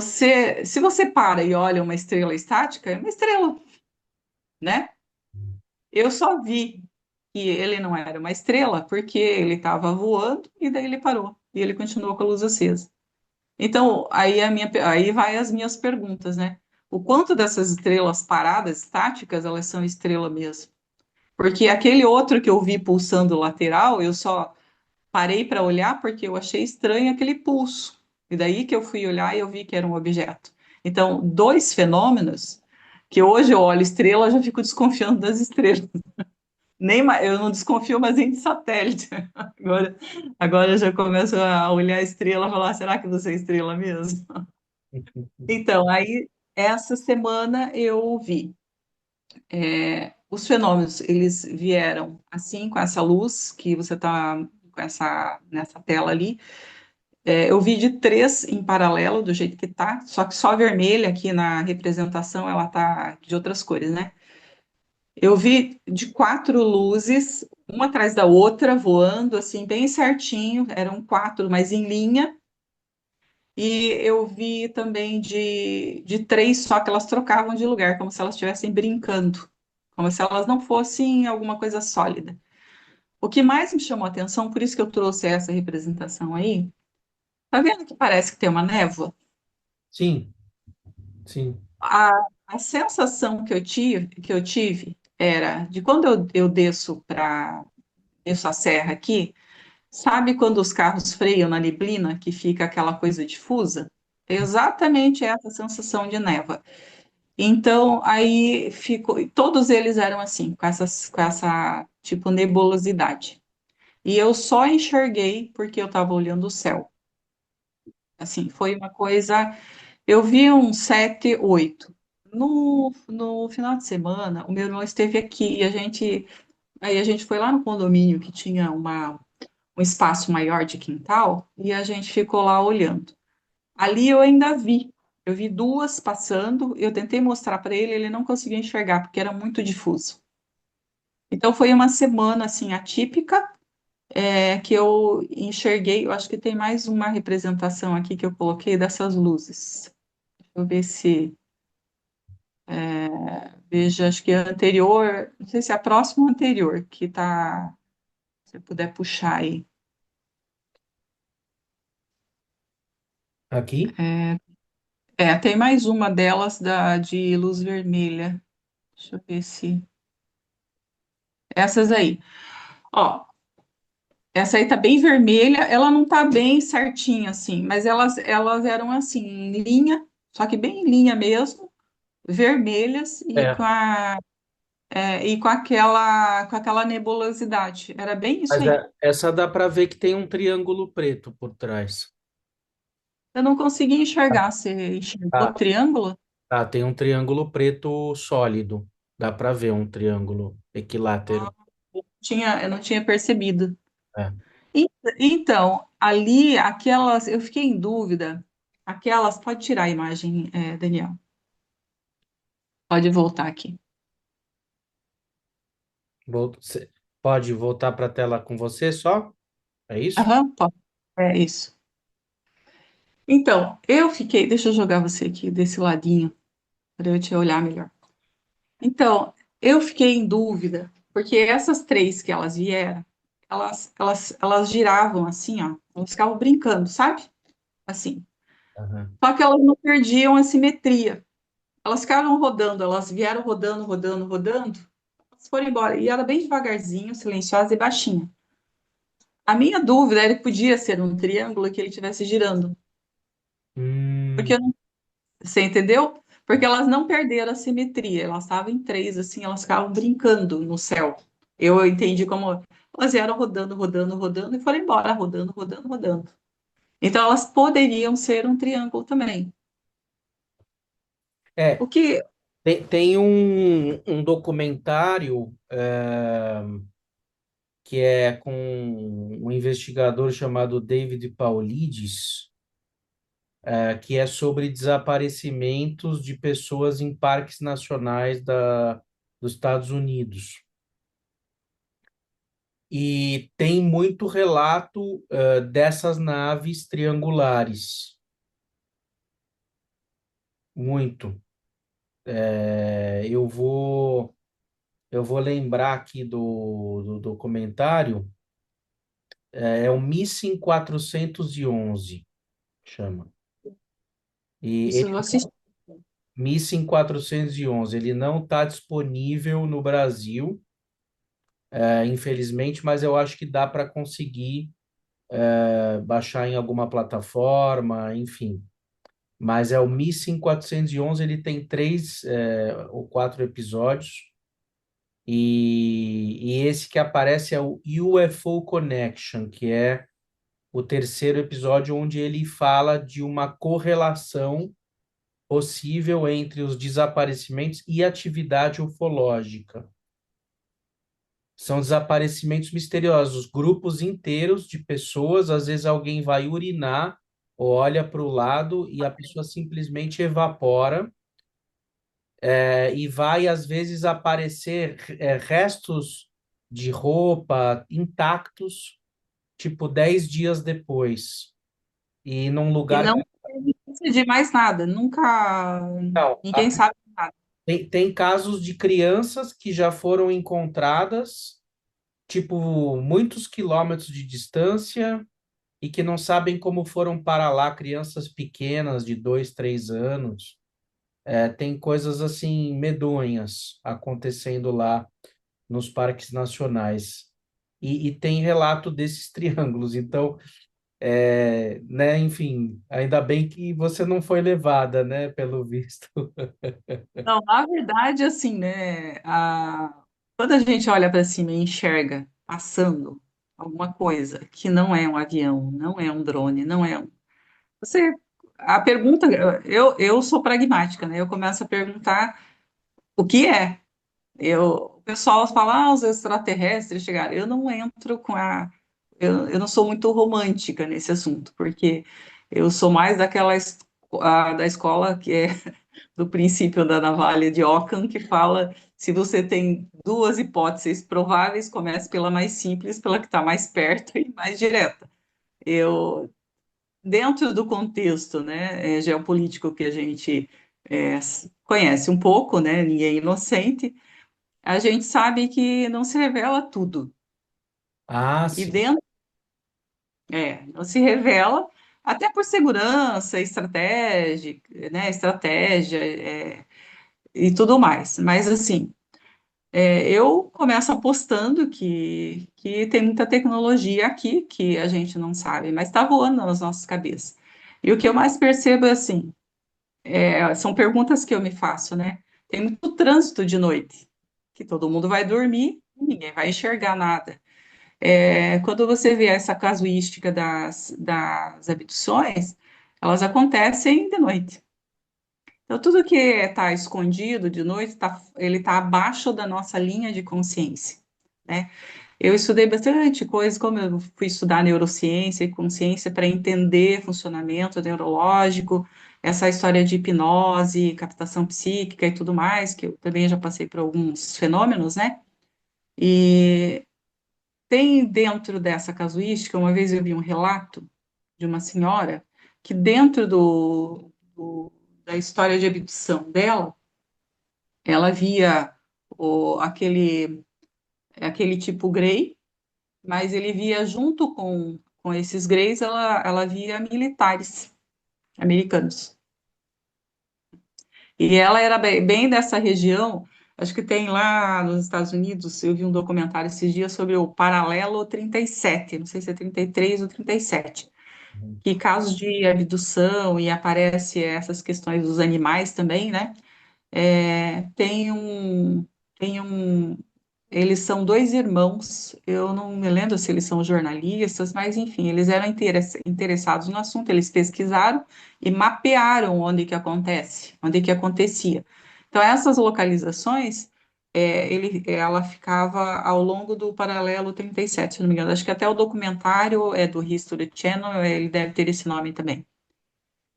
Se você para e olha uma estrela estática, é uma estrela, né? Eu só vi que ele não era uma estrela porque ele estava voando e daí ele parou e ele continuou com a luz acesa. Então, aí vai as minhas perguntas, né? O quanto dessas estrelas paradas, estáticas, elas são estrela mesmo? Porque aquele outro que eu vi pulsando lateral, eu só parei para olhar porque eu achei estranho aquele pulso. E daí que eu fui olhar e eu vi que era um objeto. Então, dois fenômenos que hoje eu olho estrela, eu já fico desconfiando das estrelas. Eu não desconfio mais nem de satélite. Agora, agora eu já começo a olhar a estrela e falar, será que você é estrela mesmo? Então, aí essa semana eu vi. Os fenômenos, eles vieram assim, com essa luz que você está com nessa tela ali. Eu vi de três em paralelo, do jeito que tá, só que só a vermelha aqui na representação, ela tá de outras cores, né? Eu vi de quatro luzes, uma atrás da outra, voando, assim, bem certinho, eram quatro, mas em linha, e eu vi também de três, só que elas trocavam de lugar, como se elas estivessem brincando, como se elas não fossem alguma coisa sólida. O que mais me chamou a atenção, por isso que eu trouxe essa representação aí, tá vendo que parece que tem uma névoa? Sim, sim. A, a sensação que eu tive era de quando eu desço a serra aqui, sabe quando os carros freiam na neblina, que fica aquela coisa difusa? É exatamente essa sensação de névoa. Então, aí ficou, todos eles eram assim, com essa tipo nebulosidade. E eu só enxerguei porque eu estava olhando o céu. Assim, foi uma coisa. Eu vi um 7, 8. No final de semana, o meu irmão esteve aqui e aí a gente foi lá no condomínio que tinha um espaço maior de quintal e a gente ficou lá olhando. Ali eu ainda vi. Eu vi duas passando, eu tentei mostrar para ele, ele não conseguia enxergar porque era muito difuso. Então foi uma semana assim atípica, que eu enxerguei. Eu acho que tem mais uma representação aqui que eu coloquei dessas luzes. Deixa eu ver se veja, acho que é a anterior, não sei se é a próxima ou anterior, que tá, se você puder puxar aí. Aqui? Tem mais uma delas de luz vermelha. Deixa eu ver se. Essas aí. Ó, essa aí tá bem vermelha, ela não tá bem certinha assim, mas elas eram assim, em linha, só que bem em linha mesmo, vermelhas É, e com aquela nebulosidade. Era bem isso mas aí. essa dá para ver que tem um triângulo preto por trás. Eu não consegui enxergar. Você enxergou o Tá, triângulo? tá, tem um triângulo preto sólido. Dá para ver um triângulo equilátero. Eu não tinha percebido. É. E- Então, ali, aquelas, eu fiquei em dúvida. Aquelas, pode tirar a imagem, Daniel. Pode voltar aqui. Pode voltar para a tela com você só? É isso? Aham, pode. É isso. Então, eu fiquei. Deixa eu jogar você aqui desse ladinho, para eu te olhar melhor. Então, eu fiquei em dúvida, porque essas três que elas vieram, elas giravam assim, ó. Elas ficavam brincando, sabe? Assim. Aham. Só que elas não perdiam a simetria. Elas ficaram rodando, elas vieram rodando, rodando, rodando, elas foram embora. E era bem devagarzinho, silenciosa e baixinha. A minha dúvida era que podia ser um triângulo que ele estivesse girando. Porque Hum, eu não, você entendeu? Porque elas não perderam a simetria, elas estavam em três, assim, elas ficavam brincando no céu. Eu entendi como elas vieram rodando, rodando, rodando e foram embora, rodando, rodando, rodando. Então elas poderiam ser um triângulo também. O é, que tem um documentário que é com um investigador chamado David Paulides, que é sobre desaparecimentos de pessoas em parques nacionais dos Estados Unidos. e tem muito relato dessas naves triangulares, muito. Eu vou lembrar aqui do documentário, é o Missing 411, chama. E Isso eu vou assistir. Missing 411, ele não está disponível no Brasil, infelizmente, mas eu acho que dá para conseguir baixar em alguma plataforma, enfim. Mas é o Missing 411, ele tem três ou quatro episódios, e esse que aparece é o UFO Connection, que é o terceiro episódio, onde ele fala de uma correlação possível entre os desaparecimentos e atividade ufológica. São desaparecimentos misteriosos, grupos inteiros de pessoas, às vezes alguém vai urinar, ou olha para o lado e a pessoa simplesmente evapora, e vai, às vezes, aparecer restos de roupa intactos, tipo 10 dias depois, e num E lugar. não tem de mais nada, nunca, Não, ninguém sabe nada. tem casos de crianças que já foram encontradas, tipo, muitos quilômetros de distância e que não sabem como foram para lá, crianças pequenas de 2, 3 anos. Tem coisas assim medonhas acontecendo lá nos parques nacionais. E tem relato desses triângulos. Então, né, enfim, ainda bem que você não foi levada, né, pelo visto. Não, na verdade, assim, né, quando a gente olha para cima e enxerga passando alguma coisa que não é um avião, não é um drone, não é um... Você, a pergunta, eu sou pragmática, né, eu começo a perguntar o que é. O pessoal fala, os extraterrestres chegaram. Eu não entro com a. Eu não sou muito romântica nesse assunto, porque eu sou mais da escola que é do princípio da navalha de Ockham, que fala: se você tem duas hipóteses prováveis, comece pela mais simples, pela que está mais perto e mais direta. Eu, dentro do contexto, né, geopolítico que a gente conhece um pouco, né, ninguém é inocente, a gente sabe que não se revela tudo. Ah, E sim. dentro, não se revela, até por segurança, estratégia, e tudo mais. Mas, assim, eu começo apostando que tem muita tecnologia aqui que a gente não sabe, mas está voando nas nossas cabeças. E o que eu mais percebo é assim, são perguntas que eu me faço, né? Tem muito trânsito de noite, que todo mundo vai dormir e ninguém vai enxergar nada. Quando você vê essa casuística das abduções, elas acontecem de noite. Então, tudo que está escondido de noite, ele está abaixo da nossa linha de consciência, né? Eu estudei bastante coisas, como eu fui estudar neurociência e consciência para entender funcionamento neurológico, essa história de hipnose, captação psíquica e tudo mais, que eu também já passei por alguns fenômenos, né? E tem dentro dessa casuística, uma vez eu vi um relato de uma senhora que dentro da história de abdução dela, ela via aquele tipo Grey, mas ele via junto com esses Greys, ela via militares americanos. E ela era bem dessa região, acho que tem lá nos Estados Unidos, eu vi um documentário esses dias sobre o Paralelo 37, não sei se é 33 ou 37, que casos de abdução e aparece essas questões dos animais também, né? Tem um, eles são dois irmãos, eu não me lembro se eles são jornalistas, mas enfim, eles eram interessados no assunto, eles pesquisaram e mapearam onde que acontece, onde que acontecia. Então, essas localizações, ela ficava ao longo do paralelo 37, se não me engano. Acho que até o documentário é do History Channel, ele deve ter esse nome também.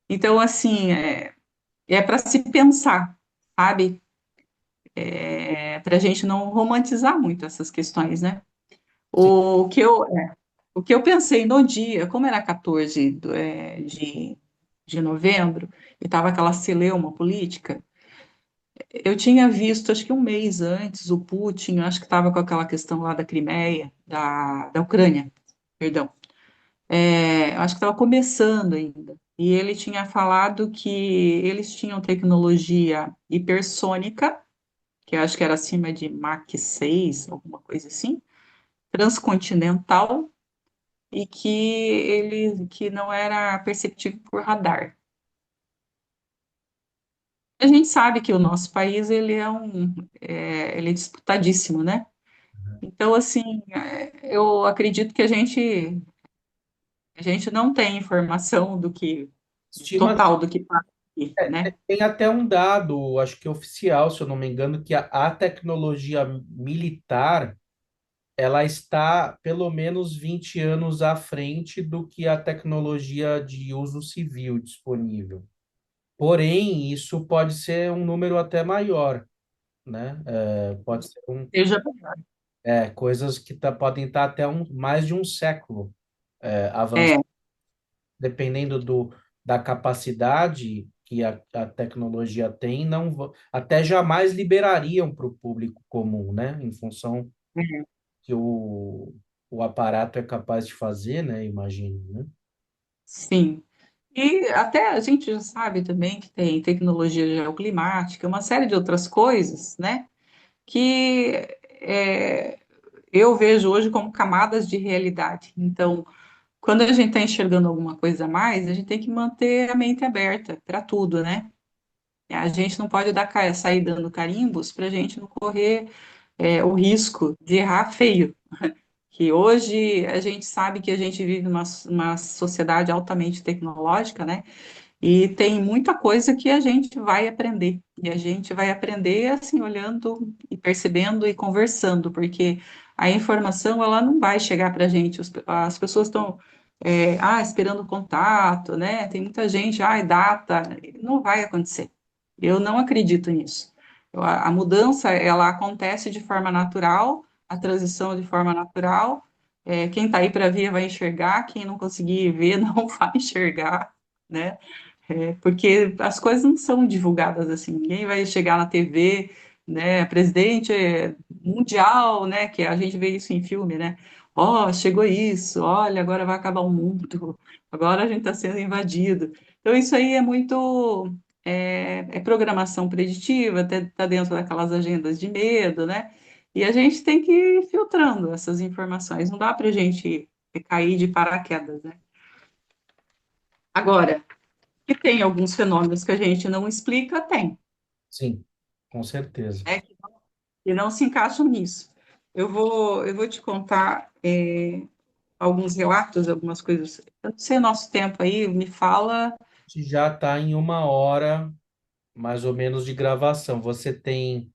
Então, assim, é para se pensar, sabe? Para a gente não romantizar muito essas questões, né? Sim. O que eu, o que eu pensei no dia, como era 14 de novembro, e estava aquela celeuma política, eu tinha visto, acho que um mês antes, o Putin, eu acho que estava com aquela questão lá da Crimeia, da Ucrânia, perdão. Eu acho que estava começando ainda. E ele tinha falado que eles tinham tecnologia hipersônica, que eu acho que era acima de Mach 6, alguma coisa assim, transcontinental, e que não era perceptível por radar. A gente sabe que o nosso país ele é disputadíssimo, né? Então, assim, eu acredito que a gente não tem informação do que Estima total do que passa aqui, né? Tem até um dado, acho que oficial, se eu não me engano, que a tecnologia militar ela está pelo menos 20 anos à frente do que a tecnologia de uso civil disponível. Porém, isso pode ser um número até maior, né? Pode ser Seja, coisas que podem estar até mais de um século é, avançando, dependendo da capacidade que a tecnologia tem, não, até jamais liberariam para o público comum, né? Em função é, que o aparato é capaz de fazer, né? Imagino, né? sim. E até a gente já sabe também que tem tecnologia geoclimática, uma série de outras coisas, né? Que é, eu vejo hoje como camadas de realidade. Então, quando a gente está enxergando alguma coisa a mais, a gente tem que manter a mente aberta para tudo, né? A gente não pode sair dando carimbos para a gente não correr o risco de errar feio. Que hoje a gente sabe que a gente vive uma sociedade altamente tecnológica, né? E tem muita coisa que a gente vai aprender. E a gente vai aprender assim, olhando e percebendo e conversando, porque a informação ela não vai chegar para a gente. As pessoas estão esperando contato, né? Tem muita gente, data. Não vai acontecer. Eu não acredito nisso. A mudança ela acontece de forma natural, a transição de forma natural. Quem está aí para ver vai enxergar, quem não conseguir ver não vai enxergar, né? Porque as coisas não são divulgadas assim, ninguém vai chegar na TV, né, presidente mundial, né, que a gente vê isso em filme, né, ó, chegou isso, olha, agora vai acabar o mundo, agora a gente está sendo invadido. Então isso aí é muito, programação preditiva, tá dentro daquelas agendas de medo, né, e a gente tem que ir filtrando essas informações, não dá para a gente cair de paraquedas, né. Agora, que tem alguns fenômenos que a gente não explica, tem, Sim, com certeza. né, que não se encaixam nisso. Eu vou te contar alguns relatos, algumas coisas. Eu não sei o nosso tempo aí, me fala. A gente já está em uma hora, mais ou menos, de gravação. Você tem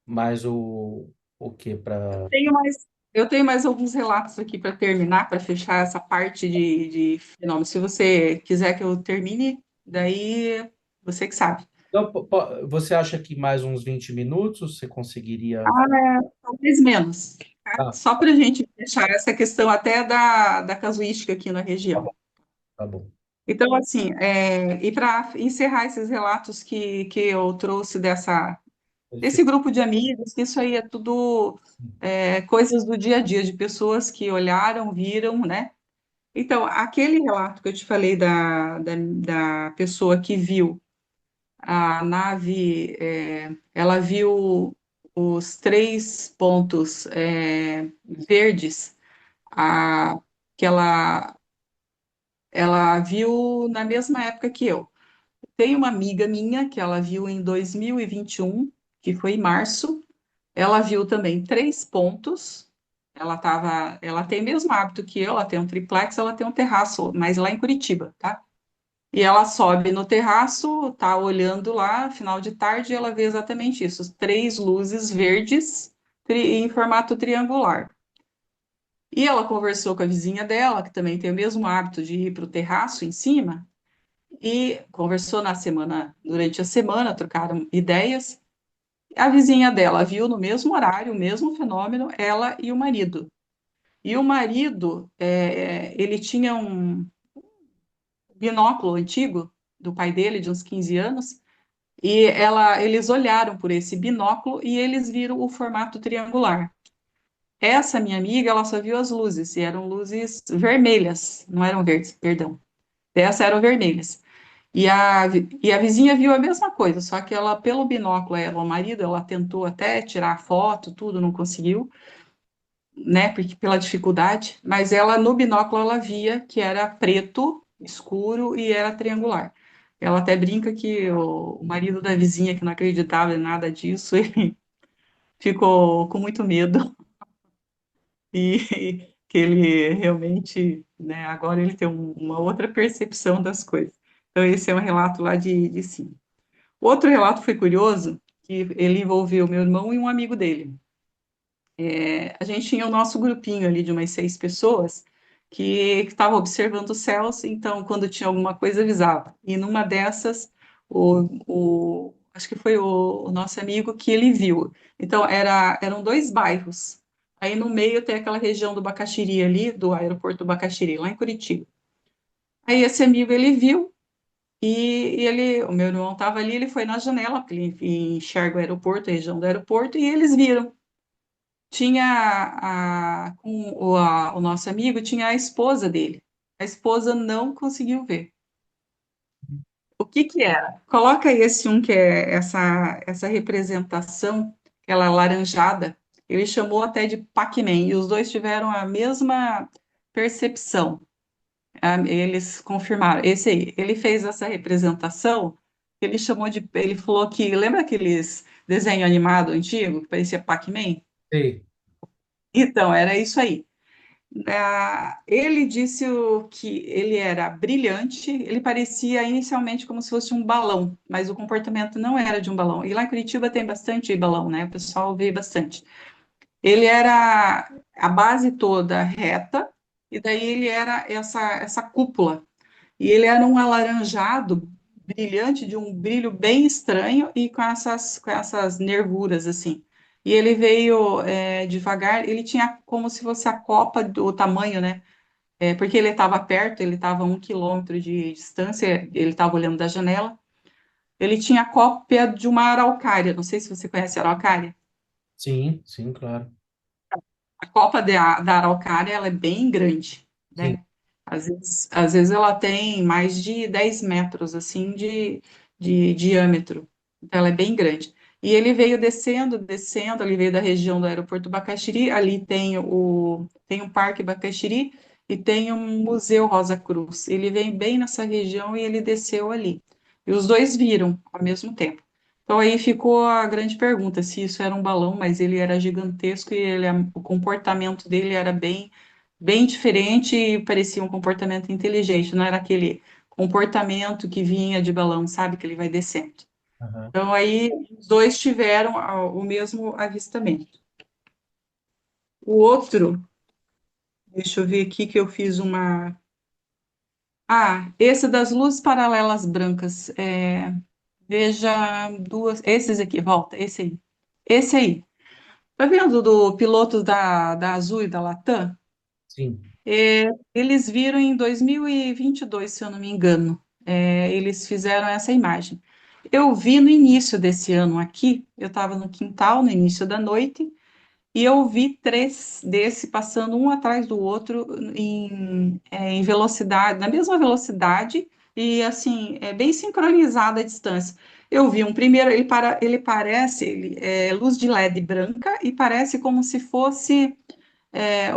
mais o que para. Tenho mais, eu tenho mais alguns relatos aqui para terminar, para fechar essa parte de fenômenos. Se você quiser que eu termine, daí você que sabe. Então, você acha que mais uns 20 minutos você conseguiria? Talvez menos, tá? Ah, Só para a gente fechar essa questão até da casuística aqui na tá região. bom, tá bom. Então, assim, e para encerrar esses relatos que eu trouxe desse Perfeito. grupo de amigos, que isso aí é tudo coisas do dia a dia, de pessoas que olharam, viram, né? Então, aquele relato que eu te falei da pessoa que viu a nave, ela viu os três pontos verdes, que ela viu na mesma época que eu. Tem uma amiga minha que ela viu em 2021, que foi em março. Ela viu também três pontos. Ela tem o mesmo hábito que eu, ela tem um triplex, ela tem um terraço, mas lá em Curitiba, tá? E ela sobe no terraço, tá olhando lá, final de tarde, e ela vê exatamente isso, três luzes verdes em formato triangular. E ela conversou com a vizinha dela, que também tem o mesmo hábito de ir para o terraço em cima, e conversou durante a semana, trocaram ideias. A vizinha dela viu no mesmo horário, o mesmo fenômeno, ela e o marido. E o marido, ele tinha um binóculo antigo do pai dele, de uns 15 anos, e eles olharam por esse binóculo e eles viram o formato triangular. Essa minha amiga, ela só viu as luzes, e eram luzes vermelhas, não eram verdes, perdão. Essas eram vermelhas. E a vizinha viu a mesma coisa, só que ela, pelo binóculo, ela, o marido, ela tentou até tirar foto, tudo, não conseguiu, né, porque pela dificuldade, mas ela, no binóculo, ela via que era preto, escuro e era triangular. Ela até brinca que o marido da vizinha, que não acreditava em nada disso, ele ficou com muito medo e que ele realmente, né, agora ele tem uma outra percepção das coisas. Então, esse é um relato lá de cima. Outro relato foi curioso, que ele envolveu meu irmão e um amigo dele. A gente tinha o nosso grupinho ali de umas 6 pessoas que estavam observando os céus, então, quando tinha alguma coisa, avisava. E numa dessas, acho que foi o nosso amigo que ele viu. Então, eram 2 bairros. Aí no meio tem aquela região do Bacaxiri ali, do aeroporto do Bacaxiri, lá em Curitiba. Aí esse amigo ele viu o meu irmão estava ali, ele foi na janela, porque ele enxerga o aeroporto, a região do aeroporto, e eles viram. Tinha com o nosso amigo, tinha a esposa dele. A esposa não conseguiu ver. O que que era? Coloca esse que é essa representação, aquela laranjada, ele chamou até de Pac-Man, e os dois tiveram a mesma percepção. Eles confirmaram. Esse aí, ele fez essa representação, ele falou que, lembra aqueles desenho animado antigo, que parecia Pac-Man? Sei. Então, era isso aí. Ele disse que ele era brilhante, ele parecia inicialmente como se fosse um balão, mas o comportamento não era de um balão. E lá em Curitiba tem bastante balão, né? O pessoal vê bastante. Ele era a base toda reta, e daí ele era essa cúpula. E ele era um alaranjado brilhante, de um brilho bem estranho e com essas nervuras assim. E ele veio devagar, ele tinha como se fosse a copa do tamanho, né? Porque ele estava perto, ele estava a 1 quilômetro de distância, ele estava olhando da janela. Ele tinha a cópia de uma araucária, não sei se você conhece a araucária. Sim, sim, claro. A copa da araucária, ela é bem grande, Sim. né? Às vezes ela tem mais de 10 metros, assim, de diâmetro. Então, ela é bem grande. E ele veio descendo, descendo, ele veio da região do aeroporto Bacaxiri, ali tem um Parque Bacaxiri e tem um Museu Rosa Cruz. Ele vem bem nessa região e ele desceu ali. E os dois viram ao mesmo tempo. Então aí ficou a grande pergunta, se isso era um balão, mas ele era gigantesco e o comportamento dele era bem, bem diferente e parecia um comportamento inteligente, não era aquele comportamento que vinha de balão, sabe, que ele vai descendo. Aham. Então aí os dois tiveram o mesmo avistamento. O outro, deixa eu ver aqui que eu fiz uma. Esse das luzes paralelas brancas. Veja esses aqui, volta, esse aí. Esse aí. Tá vendo do piloto da Azul e da Latam? Sim. Eles viram em 2022, se eu não me engano. Eles fizeram essa imagem. Eu vi no início desse ano aqui, eu estava no quintal no início da noite, e eu vi 3 desse passando um atrás do outro em velocidade, na mesma velocidade, e assim, bem sincronizada a distância. Eu vi um primeiro, ele parece, ele é luz de LED branca e parece como se fosse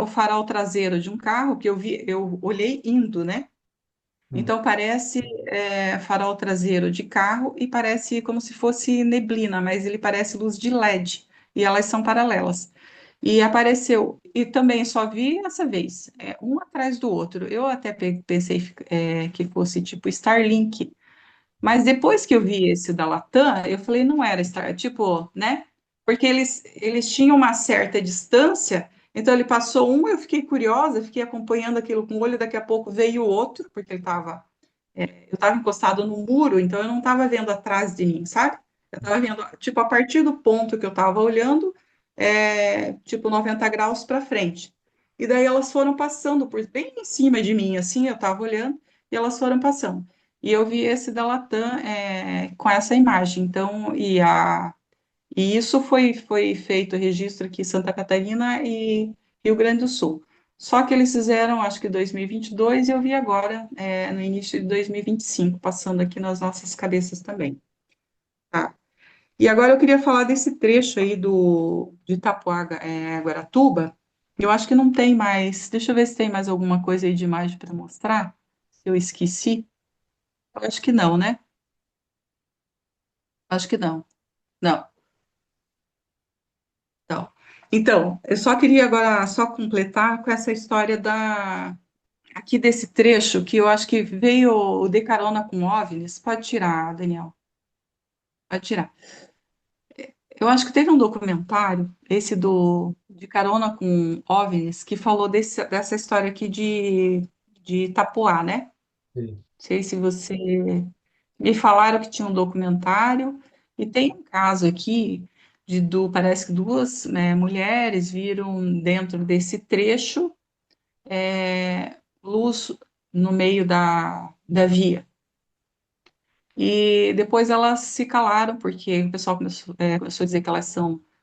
o farol traseiro de um carro que eu olhei indo, né? Hum. Então parece farol traseiro de carro e parece como se fosse neblina, mas ele parece luz de LED e elas são paralelas. E apareceu, e também só vi essa vez, um atrás do outro. Eu até pensei que fosse tipo Starlink, mas depois que eu vi esse da Latam, eu falei, não era Star, tipo, né? Porque eles tinham uma certa distância, então ele passou um, eu fiquei curiosa, fiquei acompanhando aquilo com o olho, daqui a pouco veio o outro, porque eu estava encostado no muro, então eu não estava vendo atrás de mim, sabe? Eu estava vendo, tipo, a partir do ponto que eu estava olhando, tipo, 90 graus para frente. E daí elas foram passando por bem em cima de mim, assim, eu estava olhando, e elas foram passando. E eu vi esse da Latam com essa imagem. Então, e isso foi feito registro aqui em Santa Catarina e Rio Grande do Sul. Só que eles fizeram, acho que 2022, e eu vi agora, no início de 2025, passando aqui nas nossas cabeças também. Tá? E agora eu queria falar desse trecho aí de Itapuaga, Guaratuba. Eu acho que não tem mais. Deixa eu ver se tem mais alguma coisa aí de imagem para mostrar. Se eu esqueci. Eu acho que não, né? Acho que não. Não, não. Então, eu só queria agora só completar com essa história aqui desse trecho que eu acho que veio o De Carona com OVNIs. Pode tirar, Daniel. Pode tirar. Eu acho que teve um documentário, esse de Carona com OVNIs, que falou dessa história aqui de Itapuá, né? Não Sim. sei se você... Me falaram que tinha um documentário, e tem um caso aqui, parece que duas, né, mulheres viram dentro desse trecho luz no meio da via. E depois elas se calaram, porque o pessoal começou a dizer que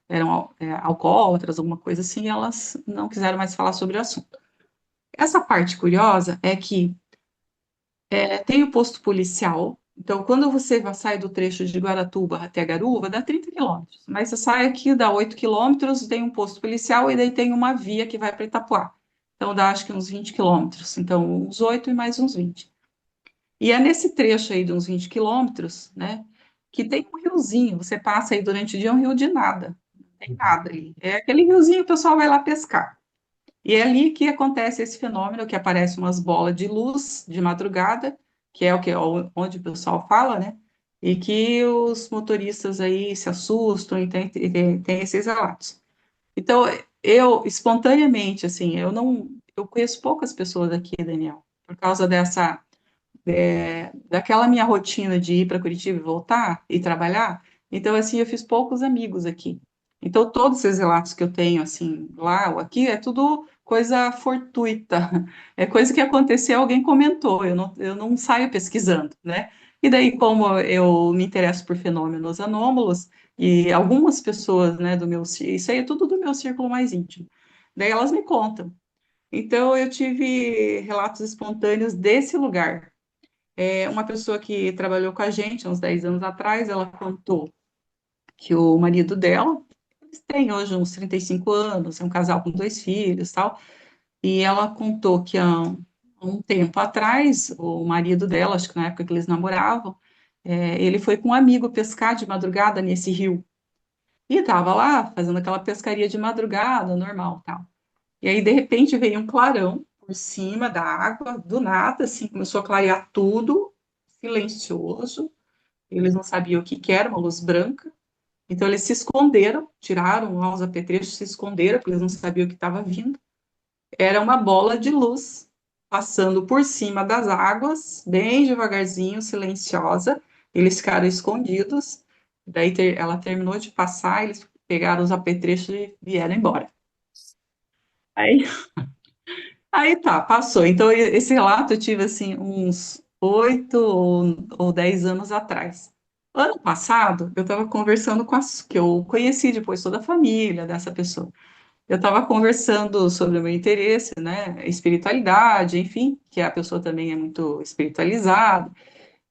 eram alcoólatras, alguma coisa assim, e elas não quiseram mais falar sobre o assunto. Essa parte curiosa é que tem o posto policial, então quando você sai do trecho de Guaratuba até Garuva, dá 30 quilômetros, mas você sai aqui, dá 8 quilômetros, tem um posto policial e daí tem uma via que vai para Itapuá. Então dá acho que uns 20 quilômetros, então uns 8 e mais uns 20. E é nesse trecho aí de uns 20 quilômetros, né, que tem um riozinho. Você passa aí durante o dia, é um rio de nada. Não tem nada aí. É aquele riozinho que o pessoal vai lá pescar. E é ali que acontece esse fenômeno, que aparecem umas bolas de luz de madrugada, que é onde o pessoal fala, né? E que os motoristas aí se assustam e tem esses relatos. Então, eu, espontaneamente, assim, eu conheço poucas pessoas aqui, Daniel, por causa daquela minha rotina de ir para Curitiba e voltar e trabalhar, então assim eu fiz poucos amigos aqui. Então todos esses relatos que eu tenho assim lá ou aqui é tudo coisa fortuita, é coisa que aconteceu, alguém comentou, eu não saio pesquisando, né? E daí como eu me interesso por fenômenos anômalos e algumas pessoas, né, isso aí é tudo do meu círculo mais íntimo. Daí elas me contam. Então eu tive relatos espontâneos desse lugar. Uma pessoa que trabalhou com a gente há uns 10 anos atrás, ela contou que o marido dela, eles têm hoje uns 35 anos, é um casal com dois filhos, tal, e ela contou que há um tempo atrás, o marido dela, acho que na época que eles namoravam, ele foi com um amigo pescar de madrugada nesse rio, e estava lá fazendo aquela pescaria de madrugada, normal, tal. E aí, de repente, veio um clarão por cima da água, do nada, assim, começou a clarear tudo, silencioso. Eles não sabiam o que que era, uma luz branca. Então, eles se esconderam, tiraram lá os apetrechos, se esconderam, porque eles não sabiam o que estava vindo. Era uma bola de luz passando por cima das águas, bem devagarzinho, silenciosa. Eles ficaram escondidos. Daí ela terminou de passar, eles pegaram os apetrechos e vieram embora. Aí Aí tá, passou. Então, esse relato eu tive assim uns 8 ou 10 anos atrás. Ano passado, eu estava conversando que eu conheci depois toda a família dessa pessoa. Eu estava conversando sobre o meu interesse, né, espiritualidade, enfim, que a pessoa também é muito espiritualizada,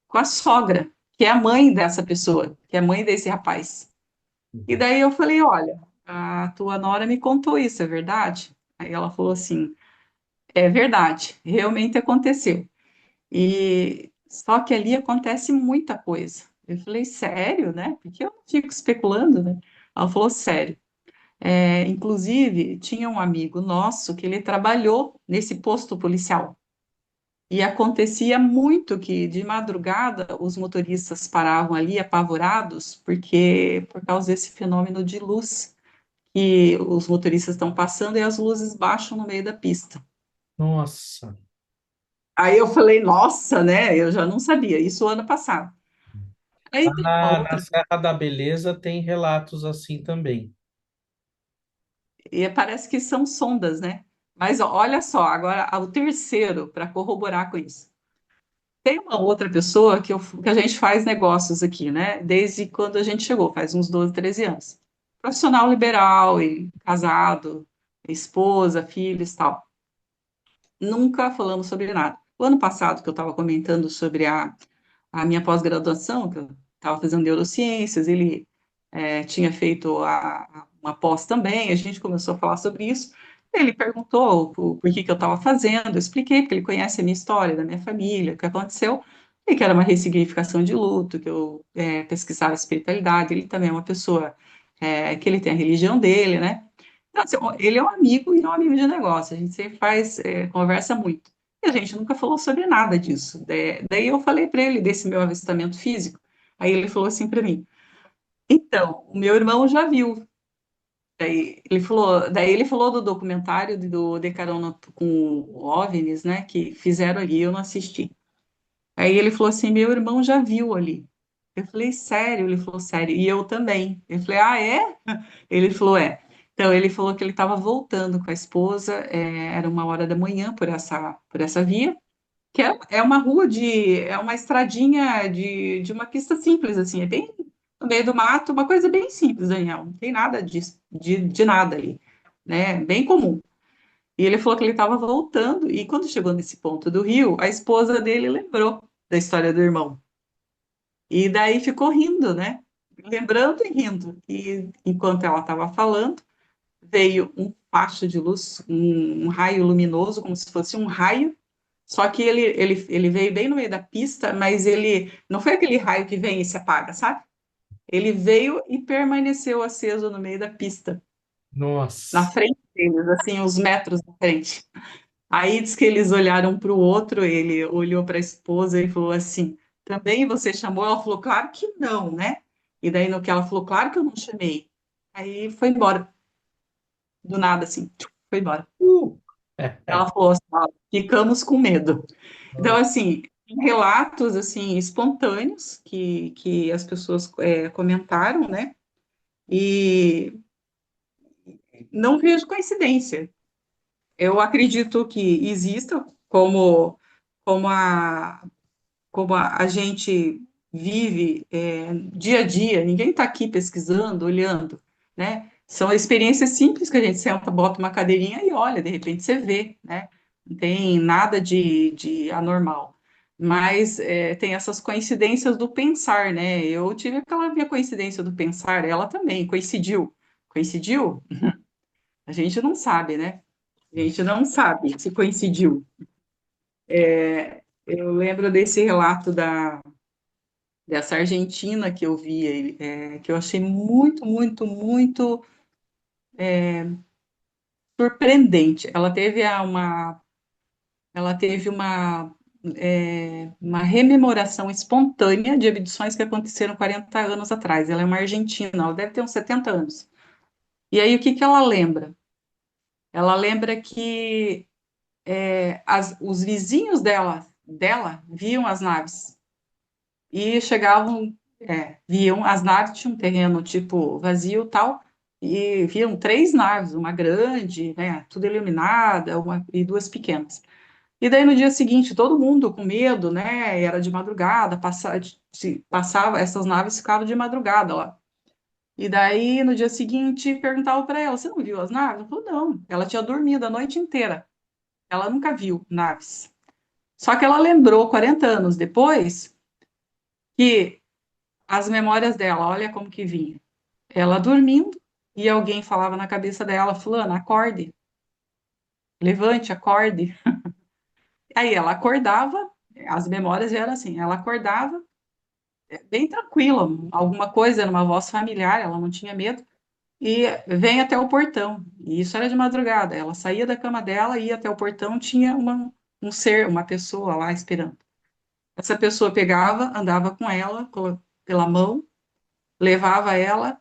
com a sogra, que é a mãe dessa pessoa, que é a mãe desse rapaz. E daí eu falei, olha, a tua nora me contou isso, é verdade? Aí ela falou assim, é verdade, realmente aconteceu. E só que ali acontece muita coisa. Eu falei, sério, né? Porque eu não fico especulando, né? Ela falou, sério. Inclusive, tinha um amigo nosso que ele trabalhou nesse posto policial. E acontecia muito que de madrugada os motoristas paravam ali apavorados, porque por causa desse fenômeno de luz que os motoristas estão passando e as luzes baixam no meio da pista. Nossa. Aí eu falei, nossa, né? Eu já não sabia, isso ano passado. Aí tem uma Na outra, Serra da Beleza tem relatos assim também. e parece que são sondas, né? Mas ó, olha só, agora o terceiro, para corroborar com isso. Tem uma outra pessoa que a gente faz negócios aqui, né? Desde quando a gente chegou, faz uns 12, 13 anos. Profissional liberal e casado, esposa, filhos, tal. Nunca falamos sobre nada. O ano passado, que eu estava comentando sobre a minha pós-graduação, que eu estava fazendo neurociências, ele tinha feito uma pós também, a gente começou a falar sobre isso. Ele perguntou por que que eu estava fazendo, eu expliquei, porque ele conhece a minha história, da minha família, o que aconteceu, e que era uma ressignificação de luto, que eu pesquisava espiritualidade, ele também é uma pessoa que ele tem a religião dele, né? Então, assim, ele é um amigo e é um amigo de negócio, a gente sempre conversa muito. E a gente nunca falou sobre nada disso. Daí eu falei para ele desse meu avistamento físico. Aí ele falou assim para mim: então, o meu irmão já viu. Daí ele falou do documentário do De Carona com OVNIs, né, que fizeram ali, eu não assisti. Aí ele falou assim: meu irmão já viu ali. Eu falei: sério? Ele falou: sério. E eu também. Eu falei: ah, é? Ele falou: é. Então, ele falou que ele estava voltando com a esposa, era 1 hora da manhã por essa via, que é uma rua é uma estradinha de uma pista simples, assim, é bem no meio do mato, uma coisa bem simples, Daniel, não tem nada de nada ali, né, bem comum. E ele falou que ele estava voltando, e quando chegou nesse ponto do rio, a esposa dele lembrou da história do irmão. E daí ficou rindo, né? Lembrando e rindo. E enquanto ela estava falando, veio um facho de luz, um raio luminoso, como se fosse um raio, só que ele veio bem no meio da pista, mas ele não foi aquele raio que vem e se apaga, sabe? Ele veio e permaneceu aceso no meio da pista, na Nossa. frente deles, assim, uns metros na frente. Aí diz que eles olharam para o outro, ele olhou para a esposa e falou assim: também você chamou? Ela falou: claro que não, né? E daí no que ela falou: claro que eu não chamei. Aí foi embora, do nada, assim, foi embora. Ela falou assim: ó, ficamos com medo. Então, assim, relatos assim espontâneos que as pessoas comentaram, né? E não vejo coincidência. Eu acredito que exista, como a, como a gente vive dia a dia, ninguém está aqui pesquisando, olhando, né? São experiências simples que a gente senta, bota uma cadeirinha e olha, de repente você vê, né? Não tem nada de anormal. Mas tem essas coincidências do pensar, né? Eu tive aquela minha coincidência do pensar, ela também coincidiu. Coincidiu? A gente não sabe, né? A gente não sabe se coincidiu. Eu lembro desse relato dessa Argentina que eu vi, que eu achei muito, muito, muito surpreendente. Ela teve uma rememoração espontânea de abduções que aconteceram 40 anos atrás. Ela é uma argentina, ela deve ter uns 70 anos. E aí, o que que ela lembra? Ela lembra que os vizinhos dela viam as naves e chegavam, viam as naves, tinha um terreno tipo vazio tal, e viam 3 naves, uma grande, né, tudo iluminada, e 2 pequenas. E daí no dia seguinte, todo mundo com medo, né, era de madrugada, passava, essas naves ficavam de madrugada lá. E daí no dia seguinte perguntava para ela: você não viu as naves? Ela falou: não, ela tinha dormido a noite inteira, ela nunca viu naves. Só que ela lembrou 40 anos depois que as memórias dela, olha como que vinha. Ela dormindo e alguém falava na cabeça dela: fulana, acorde, levante, acorde. Aí ela acordava, as memórias eram assim, ela acordava bem tranquila, alguma coisa, era uma voz familiar, ela não tinha medo, e vem até o portão. E isso era de madrugada. Ela saía da cama dela, ia até o portão, tinha um ser, uma pessoa lá esperando. Essa pessoa pegava, andava com ela pela mão, levava ela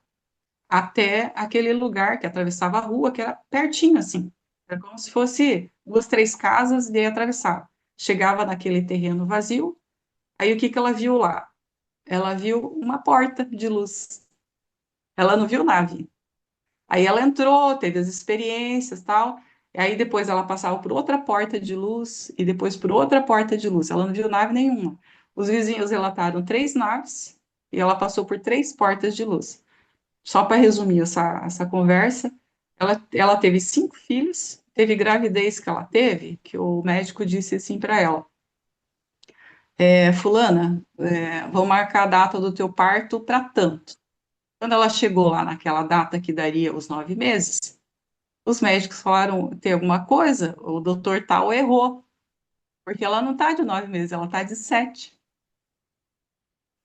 até aquele lugar que atravessava a rua, que era pertinho, assim. Era como se fosse 2, 3 casas e aí atravessava. Chegava naquele terreno vazio, aí o que que ela viu lá? Ela viu uma porta de luz. Ela não viu nave. Aí ela entrou, teve as experiências, tal. E aí depois ela passava por outra porta de luz e depois por outra porta de luz. Ela não viu nave nenhuma. Os vizinhos relataram 3 naves e ela passou por 3 portas de luz. Só para resumir essa conversa, ela teve 5 filhos, teve gravidez que ela teve, que o médico disse assim para ela: Fulana, vou marcar a data do teu parto para tanto. Quando ela chegou lá naquela data que daria os 9 meses, os médicos falaram: tem alguma coisa? O doutor tal errou, porque ela não está de 9 meses, ela está de 7.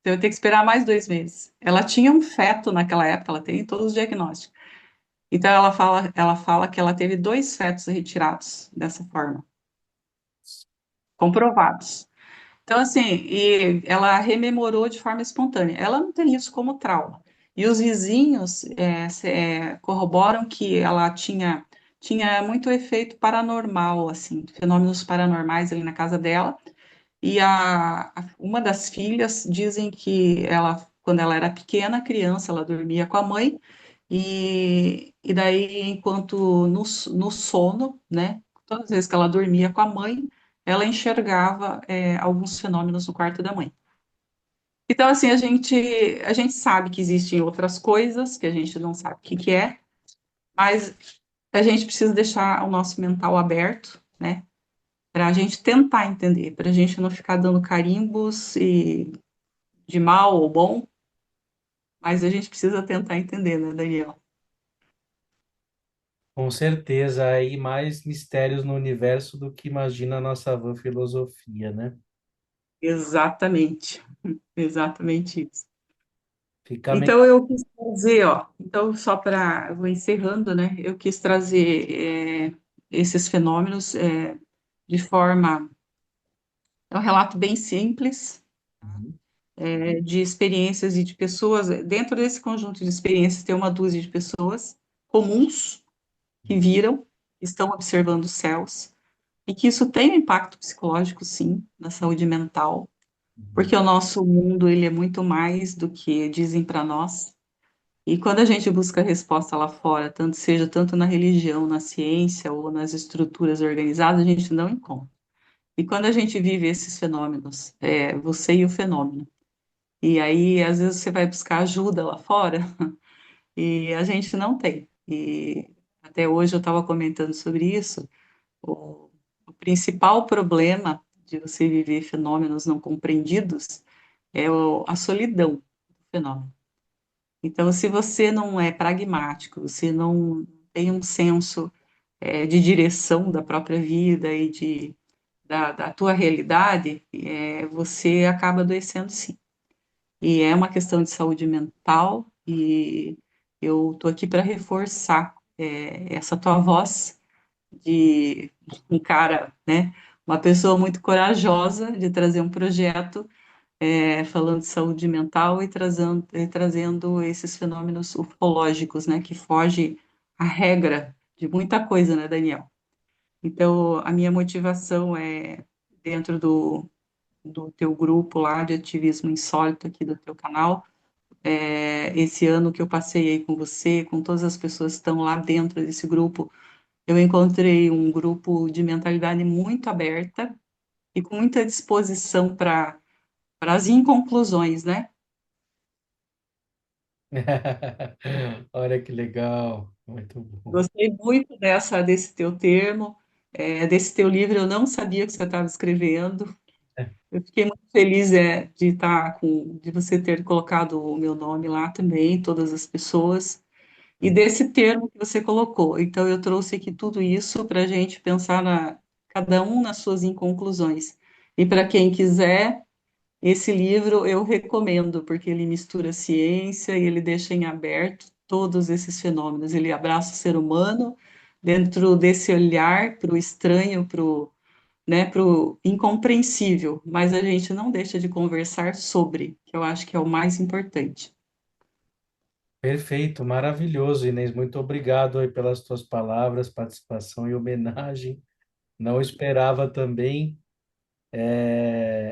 Então, eu tenho que esperar mais 2 meses. Ela tinha um feto naquela época, ela tem todos os diagnósticos. Então, ela fala que ela teve 2 fetos retirados dessa forma, comprovados. Então, assim, e ela rememorou de forma espontânea. Ela não tem isso como trauma. E os vizinhos corroboram que ela tinha muito efeito paranormal, assim, fenômenos paranormais ali na casa dela. E uma das filhas dizem que ela, quando ela era pequena, criança, ela dormia com a mãe, e daí, enquanto no sono, né, todas as vezes que ela dormia com a mãe, ela enxergava alguns fenômenos no quarto da mãe. Então, assim, a gente sabe que existem outras coisas que a gente não sabe o que que é, mas a gente precisa deixar o nosso mental aberto, né, para a gente tentar entender, para a gente não ficar dando carimbos de mal ou bom, mas a gente precisa tentar entender, né, Daniel? Com certeza, aí mais mistérios no universo do que imagina a nossa vã filosofia, né? Exatamente, exatamente isso. Fica meio... Então eu quis trazer, ó, então só para, eu vou encerrando, né? Eu quis trazer esses fenômenos de forma, é um relato bem simples, de experiências e de pessoas. Dentro desse conjunto de experiências tem uma dúzia de pessoas comuns que viram, estão observando os céus, e que isso tem um impacto psicológico, sim, na saúde mental, porque o nosso mundo ele é muito mais do que dizem para nós. E quando a gente busca resposta lá fora, tanto na religião, na ciência ou nas estruturas organizadas, a gente não encontra. E quando a gente vive esses fenômenos, você e o fenômeno, e aí às vezes você vai buscar ajuda lá fora e a gente não tem. E até hoje eu estava comentando sobre isso. O principal problema de você viver fenômenos não compreendidos é a solidão do fenômeno. Então, se você não é pragmático, você não tem um senso de direção da própria vida e da tua realidade, você acaba adoecendo sim. E é uma questão de saúde mental, e eu estou aqui para reforçar essa tua voz de um cara, né, uma pessoa muito corajosa de trazer um projeto falando de saúde mental e trazendo esses fenômenos ufológicos, né, que foge à regra de muita coisa, né, Daniel? Então, a minha motivação é dentro do teu grupo lá de ativismo insólito aqui do teu canal, esse ano que eu passei aí com você, com todas as pessoas que estão lá dentro desse grupo, eu encontrei um grupo de mentalidade muito aberta e com muita disposição para as inconclusões, né? Olha que legal, muito bom. Gostei muito desse teu termo, desse teu livro. Eu não sabia que você estava escrevendo. Eu fiquei muito feliz de você ter colocado o meu nome lá também, todas as pessoas, e desse termo que você colocou. Então, eu trouxe aqui tudo isso para a gente pensar cada um nas suas inconclusões. E para quem quiser, esse livro eu recomendo, porque ele mistura ciência e ele deixa em aberto todos esses fenômenos. Ele abraça o ser humano dentro desse olhar para o estranho, para o incompreensível, mas a gente não deixa de conversar sobre, que eu acho que é o mais importante. Perfeito, maravilhoso, Inês. Muito obrigado aí pelas tuas palavras, participação e homenagem. Não esperava também.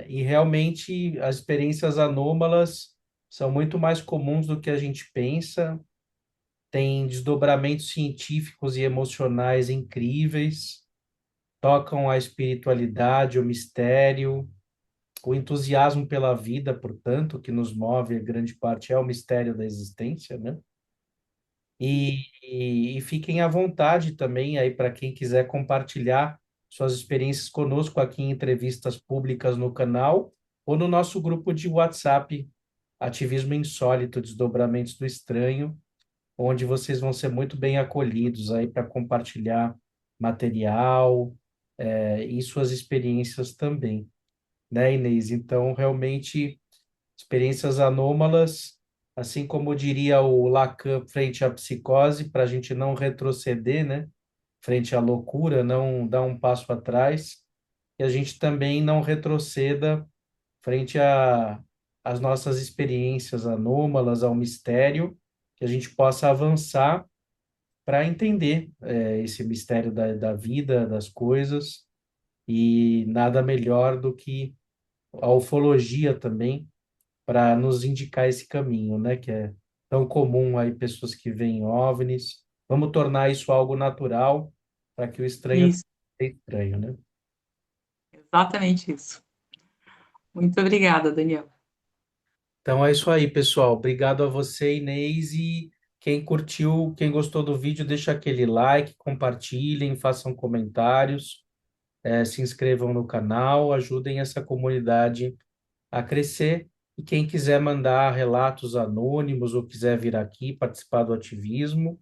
E realmente as experiências anômalas são muito mais comuns do que a gente pensa. tem desdobramentos científicos e emocionais incríveis, tocam a espiritualidade, o mistério, o entusiasmo pela vida, portanto, que nos move, a grande parte é o mistério da existência, né? E fiquem à vontade também aí para quem quiser compartilhar suas experiências conosco aqui em entrevistas públicas no canal ou no nosso grupo de WhatsApp, Ativismo Insólito, Desdobramentos do Estranho, onde vocês vão ser muito bem acolhidos aí para compartilhar material, e suas experiências também, né, Inês? Então, realmente, experiências anômalas, assim como diria o Lacan frente à psicose, para a gente não retroceder, né? Frente à loucura, não dar um passo atrás, e a gente também não retroceda frente às nossas experiências anômalas, ao mistério, que a gente possa avançar para entender esse mistério da vida, das coisas, e nada melhor do que a ufologia também para nos indicar esse caminho, né? Que é tão comum aí pessoas que veem OVNIs. Vamos tornar isso algo natural para que o estranho Isso, seja estranho, né? exatamente isso. Muito obrigada, Daniel. Então é isso aí, pessoal. Obrigado a você, Inês, e quem curtiu, quem gostou do vídeo, deixa aquele like, compartilhem, façam comentários, se inscrevam no canal, ajudem essa comunidade a crescer. E quem quiser mandar relatos anônimos ou quiser vir aqui participar do ativismo,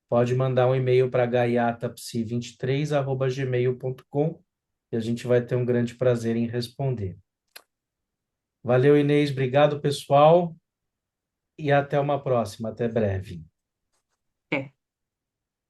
pode mandar um e-mail para gaiatapsi23@gmail.com e a gente vai ter um grande prazer em responder. Valeu, Inês. Obrigado, pessoal, e até uma próxima. Até breve.